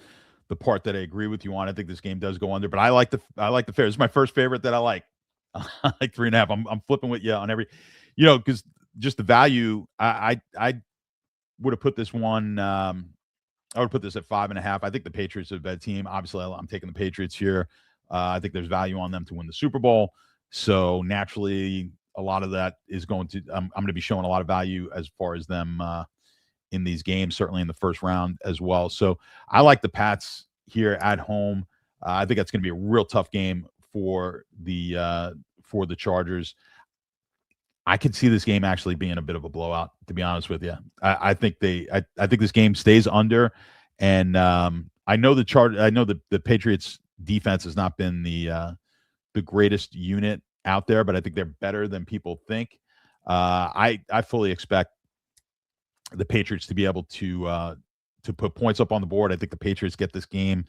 part that I agree with you on. I think this game does go under, but I like the fair. This is my first favorite that I like. I like 3.5. I'm flipping with you on every, because just the value. I would have put this one. I would put this at 5.5. I think the Patriots are a bad team. Obviously, I'm taking the Patriots here. I think there's value on them to win the Super Bowl. So naturally, a lot of that is going to. I'm going to be showing a lot of value as far as them in these games, certainly in the first round as well. So I like the Pats here at home. I think that's going to be a real tough game for the Chargers. I could see this game actually being a bit of a blowout, to be honest with you. I think this game stays under, and I know the Patriots defense has not been the greatest unit out there, but I think they're better than people think. I fully expect the Patriots to be able to put points up on the board. I think the Patriots get this game,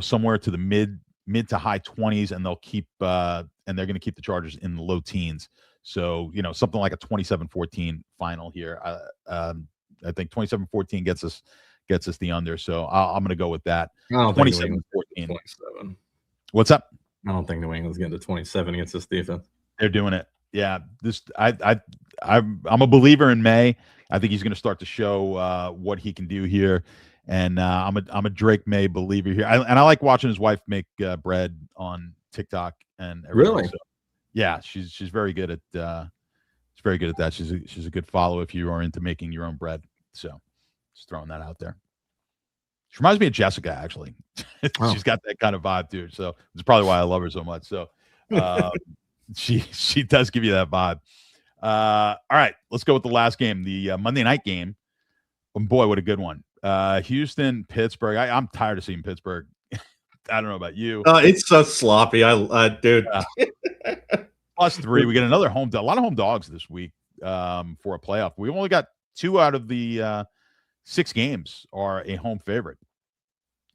somewhere to the mid to high 20s, and they'll keep and they're going to keep the Chargers in the low teens. So, something like a 27-14 final here. I think 27-14 gets us the under. So I'm going to go with that. 27-14. 27. What's up? I don't think New England's getting to 27 against this defense. They're doing it. Yeah. I'm a believer in May. I think he's going to start to show what he can do here. And I'm a Drake May believer here. I like watching his wife make bread on TikTok and everything. Really? So, yeah, she's very good at that. She's a good follow if you are into making your own bread. So just throwing that out there. She reminds me of Jessica, actually. She's got that kind of vibe too. So it's probably why I love her so much. So she does give you that vibe. All right, let's go with the last game, the Monday night game. And boy, what a good one. Houston, Pittsburgh. I'm tired of seeing Pittsburgh. I don't know about you. It's so sloppy. Dude. +3. We get a lot of home dogs this week for a playoff. We've only got 2 out of the 6 games are a home favorite.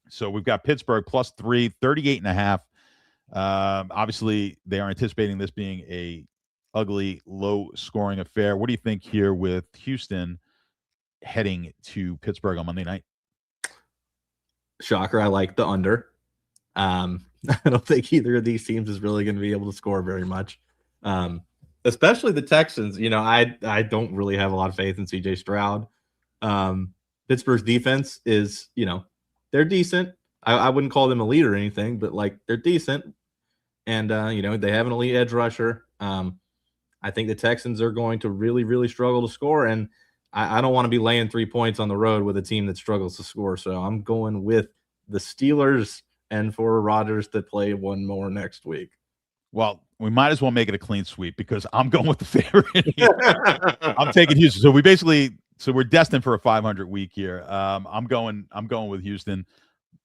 So we've got Pittsburgh +3, 38.5. Obviously, they are anticipating this being a ugly, low-scoring affair. What do you think here with Houston heading to Pittsburgh on Monday night? Shocker, I like the under. I don't think either of these teams is really going to be able to score very much. Especially the Texans. I don't really have a lot of faith in CJ Stroud. Pittsburgh's defense is, they're decent. I wouldn't call them elite or anything, but they're decent. And, they have an elite edge rusher. I think the Texans are going to really, really struggle to score. And I don't want to be laying 3 points on the road with a team that struggles to score. So I'm going with the Steelers and for Rodgers to play one more next week. Well, we might as well make it a clean sweep because I'm going with the favorite. I'm taking Houston. So we're destined for a 500 week here. I'm going with Houston.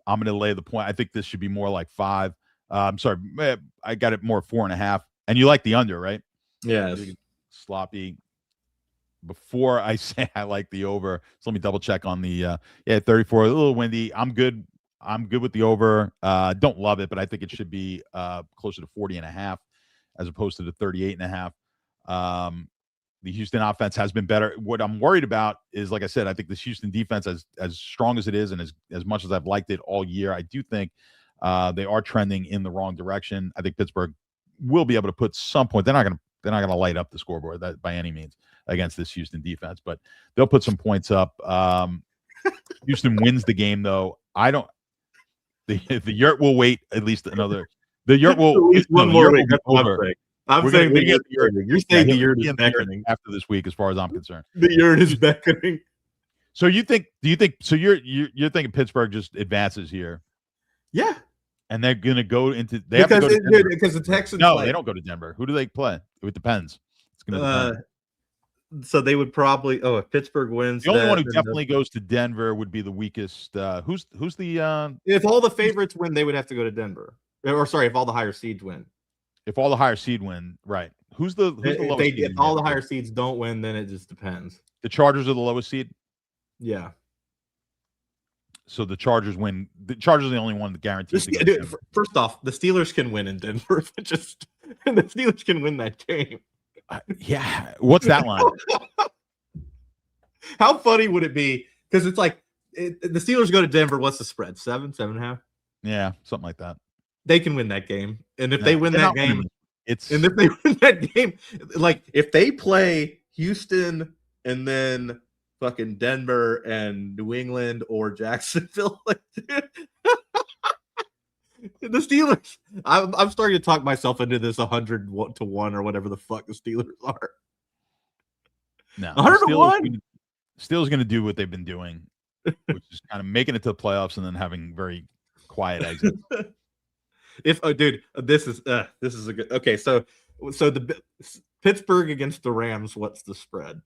I'm going to lay the point. I think this should be more like 5. I'm sorry, I got it more 4.5. And you like the under, right? Yes. Sloppy. Before I say I like the over, so let me double check on the 34. A little windy. I'm good. I'm good with the over. Don't love it, but I think it should be closer to 40.5 as opposed to the 38.5. The Houston offense has been better. What I'm worried about is, like I said, I think this Houston defense, as strong as it is and as much as I've liked it all year, I do think they are trending in the wrong direction. I think Pittsburgh will be able to put some point. They're not going to they're not going to light up the scoreboard that by any means against this Houston defense, but they'll put some points up. Houston wins the game, though. I don't. The Yurt will wait at least another. The Yurt will at least one more week. I'm saying the Yurt. You're saying the Yurt is beckoning after this week, as far as I'm concerned. The Yurt is beckoning. So you think? Do you think? So you're thinking Pittsburgh just advances here? Yeah. And they're going to go into because the Texans. No, they don't go to Denver. Who do they play? It depends. It's going to depend. So they would probably. Oh, if Pittsburgh wins, the only one who definitely goes to Denver would be the weakest. Who's the? If all the favorites win, they would have to go to Denver. Or sorry, if all the higher seeds win. If all the higher seed win, right? Who's the lowest seed? If all the higher seeds don't win, then it just depends. The Chargers are the lowest seed. Yeah. So the Chargers win. The Chargers are the only one that guarantees. First off, the Steelers can win in Denver. The Steelers can win that game. Yeah. What's that line? How funny would it be? Because it's like the Steelers go to Denver. What's the spread? 7.5. Yeah, something like that. They can win that game, and if they win that game, and if they win that game, like if they play Houston and then fucking Denver and New England or Jacksonville, the Steelers. I'm starting to talk myself into this 100 to 1 or whatever the fuck the Steelers are. No, 100 to 1. Steelers going to do what they've been doing, which is kind of making it to the playoffs and then having very quiet exits. This is a good. Okay, so the Pittsburgh against the Rams. What's the spread?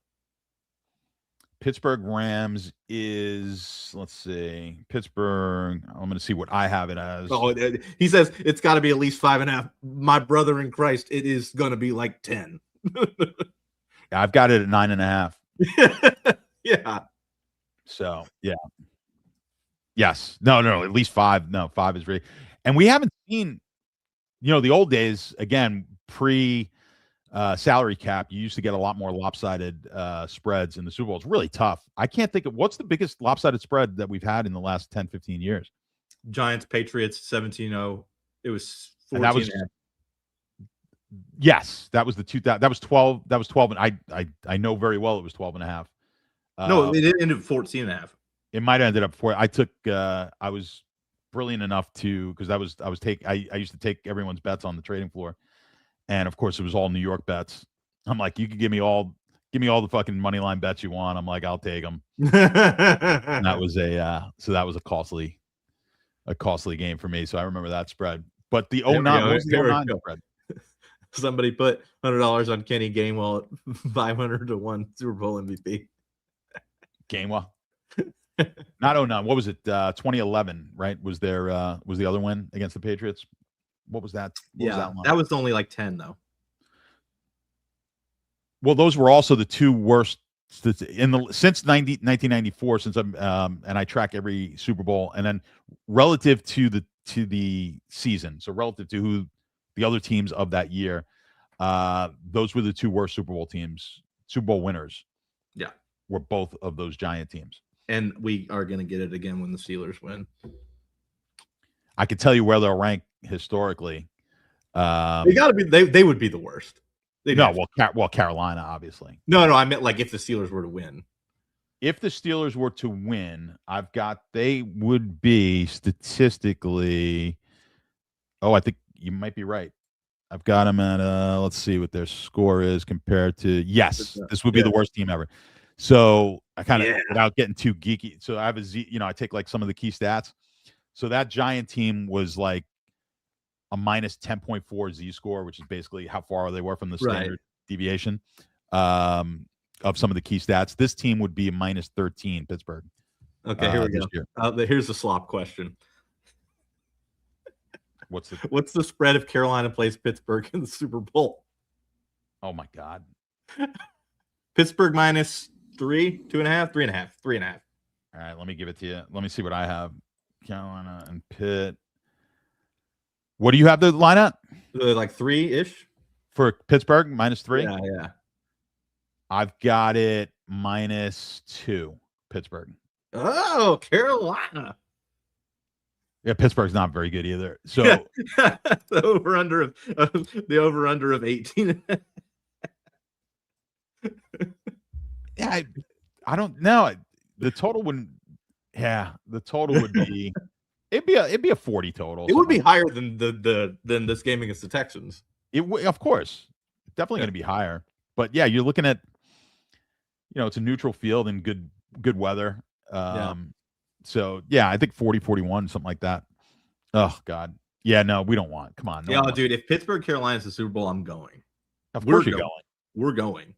Pittsburgh Rams is, let's see, Pittsburgh. I'm going to see what I have it as. Oh, he says it's got to be at least 5.5. My brother in Christ, it is going to be like 10. Yeah, I've got it at 9.5. Yeah. So yeah. Yes. No. At least 5. No, 5 is really. And we haven't seen, the old days, again, pre salary cap, you used to get a lot more lopsided spreads in the Super Bowl. It's really tough. I can't think of what's the biggest lopsided spread that we've had in the last 10, 15 years. Giants, Patriots, 17-0. It was 14. And that was, yes, that was the 2000. That was 12. That was 12. And I know very well it was 12.5. No, it ended at 14.5. It might have ended up before. I was brilliant enough to, because I used to take everyone's bets on the trading floor, and of course it was all New York bets. I'm like, you can give me all the fucking money line bets you want. I'm like, I'll take them. And that was a costly game for me. So I remember that spread. But the 09 was the 09 spread. Somebody put $100 on Kenny Gainwell at 500 to 1 Super Bowl MVP. Gainwell. Not 09. What was it? 2011, right? Was there was the other win against the Patriots? What was that? That was only like 10 though. Well, those were also the two worst since 1994. Since I'm and I track every Super Bowl, and then relative to the season, so relative to who the other teams of that year, those were the two worst Super Bowl winners. Yeah, were both of those Giant teams. And we are going to get it again when the Steelers win. I could tell you where they'll rank historically. They got to be. They would be the worst. Carolina, obviously. No. I meant like if the Steelers were to win. If the Steelers were to win, they would be statistically. Oh, I think you might be right. I've got them at. Let's see what their score is compared to. Yes, this would be the worst team ever. So I kind of, without getting too geeky, so I have I take like some of the key stats. So that Giant team was like a minus 10.4 Z-score, which is basically how far they were from the standard deviation of some of the key stats. This team would be a minus 13, Pittsburgh. Okay, here we go. Here's the slop question. What's the spread if Carolina plays Pittsburgh in the Super Bowl? Oh my God. Pittsburgh minus 3, 2.5, 3.5, 3.5. All right, let me give it to you. Let me see what I have. Carolina and Pitt. What do you have the line at? Like 3-ish. For Pittsburgh, minus 3? Yeah. I've got it minus 2, Pittsburgh. Oh, Carolina. Yeah, Pittsburgh's not very good either. So the over-under of 18. Yeah, I don't know. The total wouldn't. Yeah, the total would be. It'd be a 40 total. It would be higher than than this game against the Texans. Of course, definitely going to be higher. But yeah, you're looking at, it's a neutral field and good weather. So yeah, I think 40-41, something like that. Oh God, yeah, no, we don't want. Come on, no. Yeah, dude, if Pittsburgh Carolina's the Super Bowl, I'm going. Of course you're going. We're going.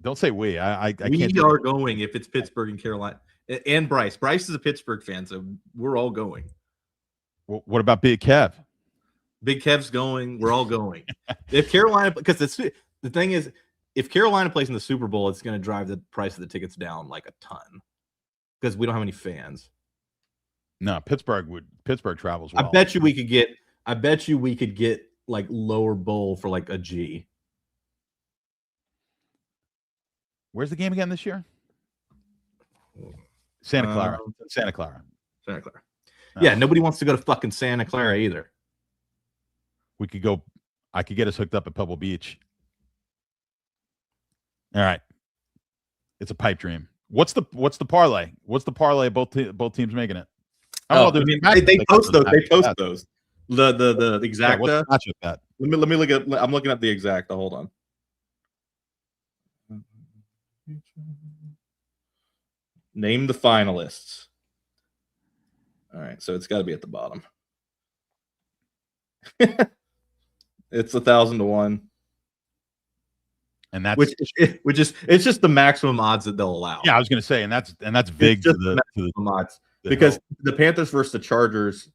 Don't say we. I we can't. We are going if it's Pittsburgh and Carolina and Bryce. Bryce is a Pittsburgh fan, so we're all going. What about Big Kev? Big Kev's going. We're all going. If Carolina, because the thing is, if Carolina plays in the Super Bowl, it's going to drive the price of the tickets down like a ton because we don't have any fans. No, Pittsburgh travels well. I bet you we could get like lower bowl for like a G. Where's the game again this year? Santa Clara. Santa Clara. Santa Clara. Yeah, nobody wants to go to fucking Santa Clara either. We could go. I could get us hooked up at Pebble Beach. All right. It's a pipe dream. What's the parlay? What's the parlay? Both teams making it. They post those. They post those. The exacta. Yeah, what's the matchup? Let me look at. I'm looking at the exacta. Hold on. Name the finalists. All right, so it's got to be at the bottom. It's 1,000 to 1, and that's which is it's just the maximum odds that they'll allow. Yeah, I was going to say, and that's big to the odds because the Panthers versus the Chargers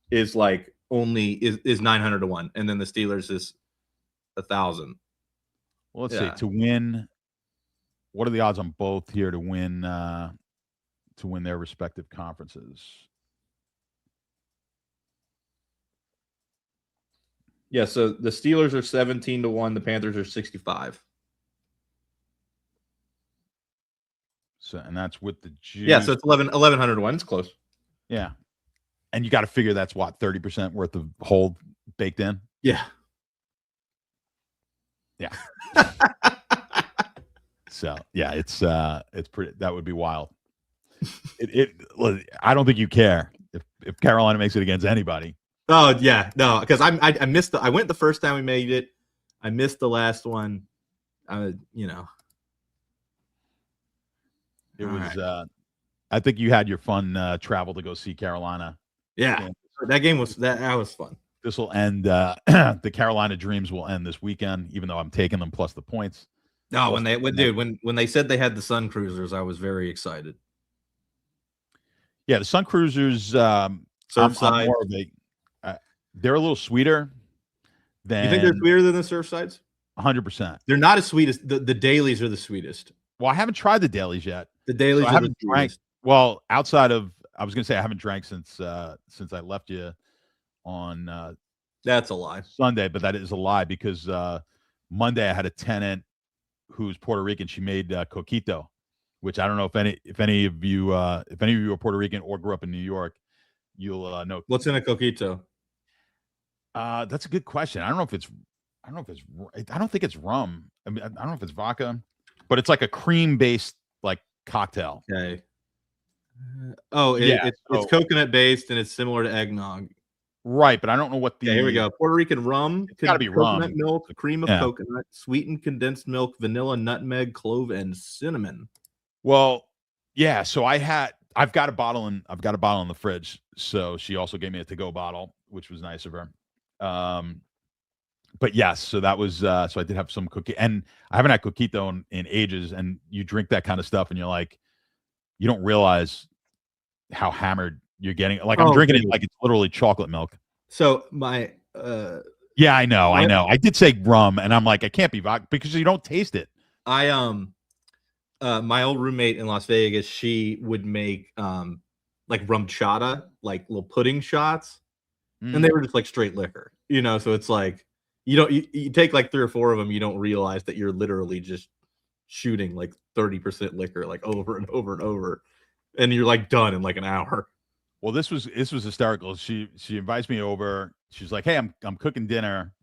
is like is 900 to 1, and then the Steelers is 1,000. Well, let's see to win. What are the odds on both here to win their respective conferences? Yeah, so the Steelers are 17 to 1, the Panthers are 65. So, and that's with the juice. Yeah, so it's 1,100 to 1. It's close. Yeah. And you got to figure that's what, 30% worth of hold baked in? Yeah. Yeah. So, yeah, it's pretty, that would be wild. I don't think you care if Carolina makes it against anybody. Oh yeah, no, because I missed I went the first time we made it. I missed the last one. It was. I think you had your fun travel to go see Carolina. Yeah, that game was that was fun. This will end. The Carolina dreams will end this weekend, even though I'm taking them plus the points. No, when they said they had the Sun Cruisers, I was very excited. Yeah, the Sun Cruisers. Surfside. They're a little sweeter than. You think they're sweeter than the Surfsides? 100%. They're not as sweet as the dailies are the sweetest. Well, I haven't tried the dailies yet. The dailies I haven't drank. Well, outside of, I was going to say I haven't drank since I left you on. That's a lie. Sunday, but that is a lie because Monday I had a tenant who's Puerto Rican. She made coquito, which I don't know if any of you are Puerto Rican or grew up in New York, you'll know. What's in a coquito? That's a good question. I don't think it's rum. I mean, I don't know if it's vodka, but it's like a cream-based like cocktail. Okay. It's coconut based and it's similar to eggnog. Right, but I don't know what the. Here we go. Puerto Rican rum. It's got to be coconut rum. Milk, cream of coconut, sweetened condensed milk, vanilla, nutmeg, clove, and cinnamon. Well, yeah. So I've got a bottle in the fridge. So she also gave me a to-go bottle, which was nice of her. But yes, so that was so I did have some cookie, and I haven't had coquito in ages. And you drink that kind of stuff, and you're like, you don't realize how hammered you're getting. Like I'm drinking it like it's literally chocolate milk. So my yeah, I know. I did say rum, and I'm like, I can't be vodka because you don't taste it. My old roommate in Las Vegas, she would make like rum chata, like little pudding shots. And they were just like straight liquor, so it's like you take like 3 or 4 of them, you don't realize that you're literally just shooting like 30% liquor like over and over and over, and you're like done in like an hour. Well, this was hysterical. She invites me over. She's like, "Hey, I'm cooking dinner.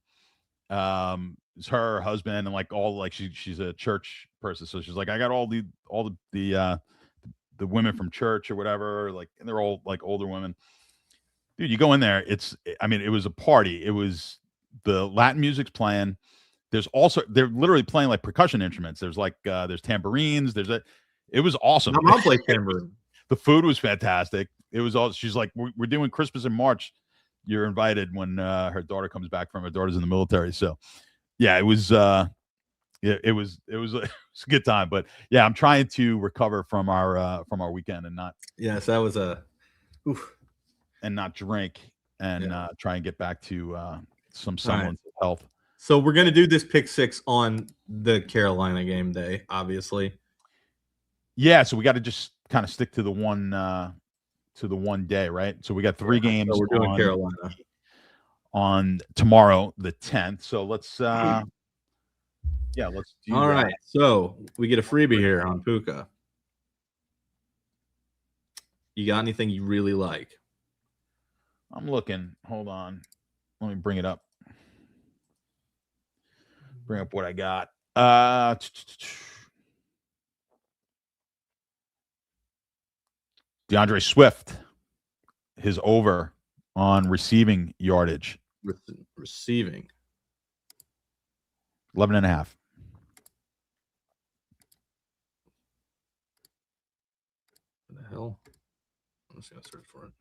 it's her husband and like all like she's a church person, so she's like, I got all the women from church or whatever, like, and they're all like older women. Dude, you go in there, it was a party. It was the Latin music's playing. They're literally playing like percussion instruments. There's like there's tambourines. It was awesome. My mom plays tambourine. The food was fantastic. It was all. She's like, we're doing Christmas in March. You're invited when her daughter comes back from her daughter's in the military. So, yeah, it was. It was a good time. But yeah, I'm trying to recover from our weekend and not. Yes, that was and not drink and try and get back to some semblance of health. So we're gonna do this pick six on the Carolina game day, obviously. Yeah, so we got to just kind of stick to the one day, right? So we got 3 games. So we're doing Carolina on tomorrow, the 10th. So let's let's do all right. So we get a freebie here on Puka. You got anything you really like? I'm looking. Hold on. Let me bring it up. Bring up what I got. DeAndre Swift, his over on receiving yardage. Receiving. 11.5. What the hell? I'm just going to search for it.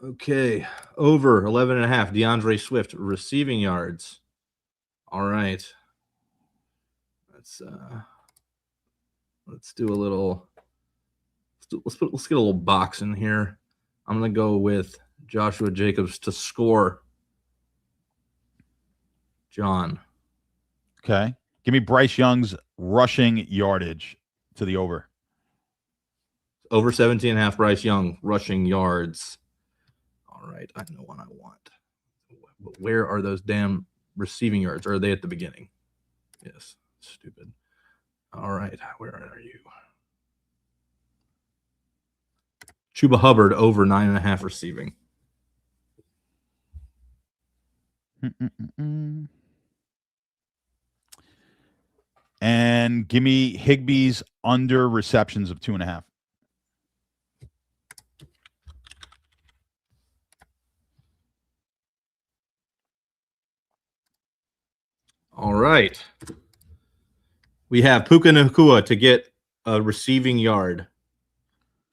Okay, over 11.5. DeAndre Swift receiving yards. All right, let's do a little. Let's get a little box in here. I'm gonna go with Joshua Jacobs to score. John. Okay, give me Bryce Young's rushing yardage to the over. Over 17.5. Bryce Young rushing yards. All right, I know what I want. But where are those damn receiving yards? Or are they at the beginning? Yes, stupid. All right, where are you? Chuba Hubbard over 9.5 receiving. And give me Higbee's under receptions of 2.5. All right. We have Puka Nacua to get a receiving yard.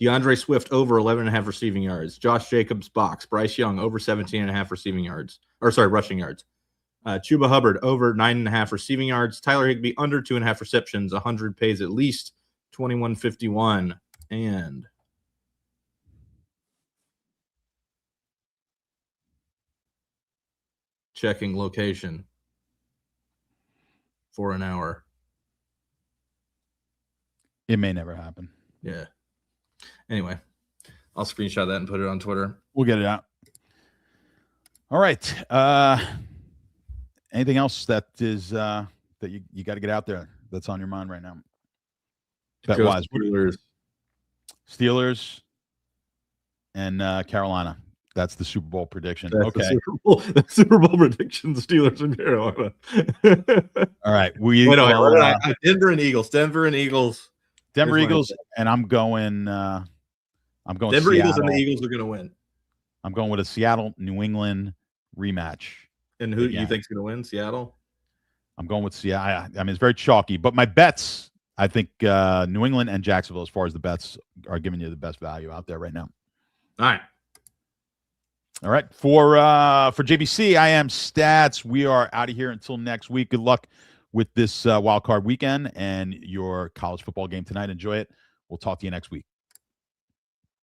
DeAndre Swift over 11.5 receiving yards. Josh Jacobs box. Bryce Young over 17.5 receiving yards. Rushing yards. Chuba Hubbard over 9.5 receiving yards. Tyler Higbee under 2.5 receptions. 100 pays at least 21.51. And checking location for an hour. It may never happen. Yeah. Anyway, I'll screenshot that and put it on Twitter. We'll get it out. All right. Anything else that is that you got to get out there that's on your mind right now? Bet-wise. Steelers and Carolina. That's the Super Bowl prediction. That's the Super Bowl prediction, Steelers and Carolina. All right. Denver and Eagles. Denver Eagles, and I'm going Denver Seattle. Eagles and the Eagles are going to win. I'm going with a Seattle New England rematch. And who do you think is going to win? Seattle? I'm going with Seattle. I mean, it's very chalky, but my bets, I think New England and Jacksonville, as far as the bets, are giving you the best value out there right now. All right. For JBC, I am Stats. We are out of here until next week. Good luck with this wild card weekend and your college football game tonight. Enjoy it. We'll talk to you next week.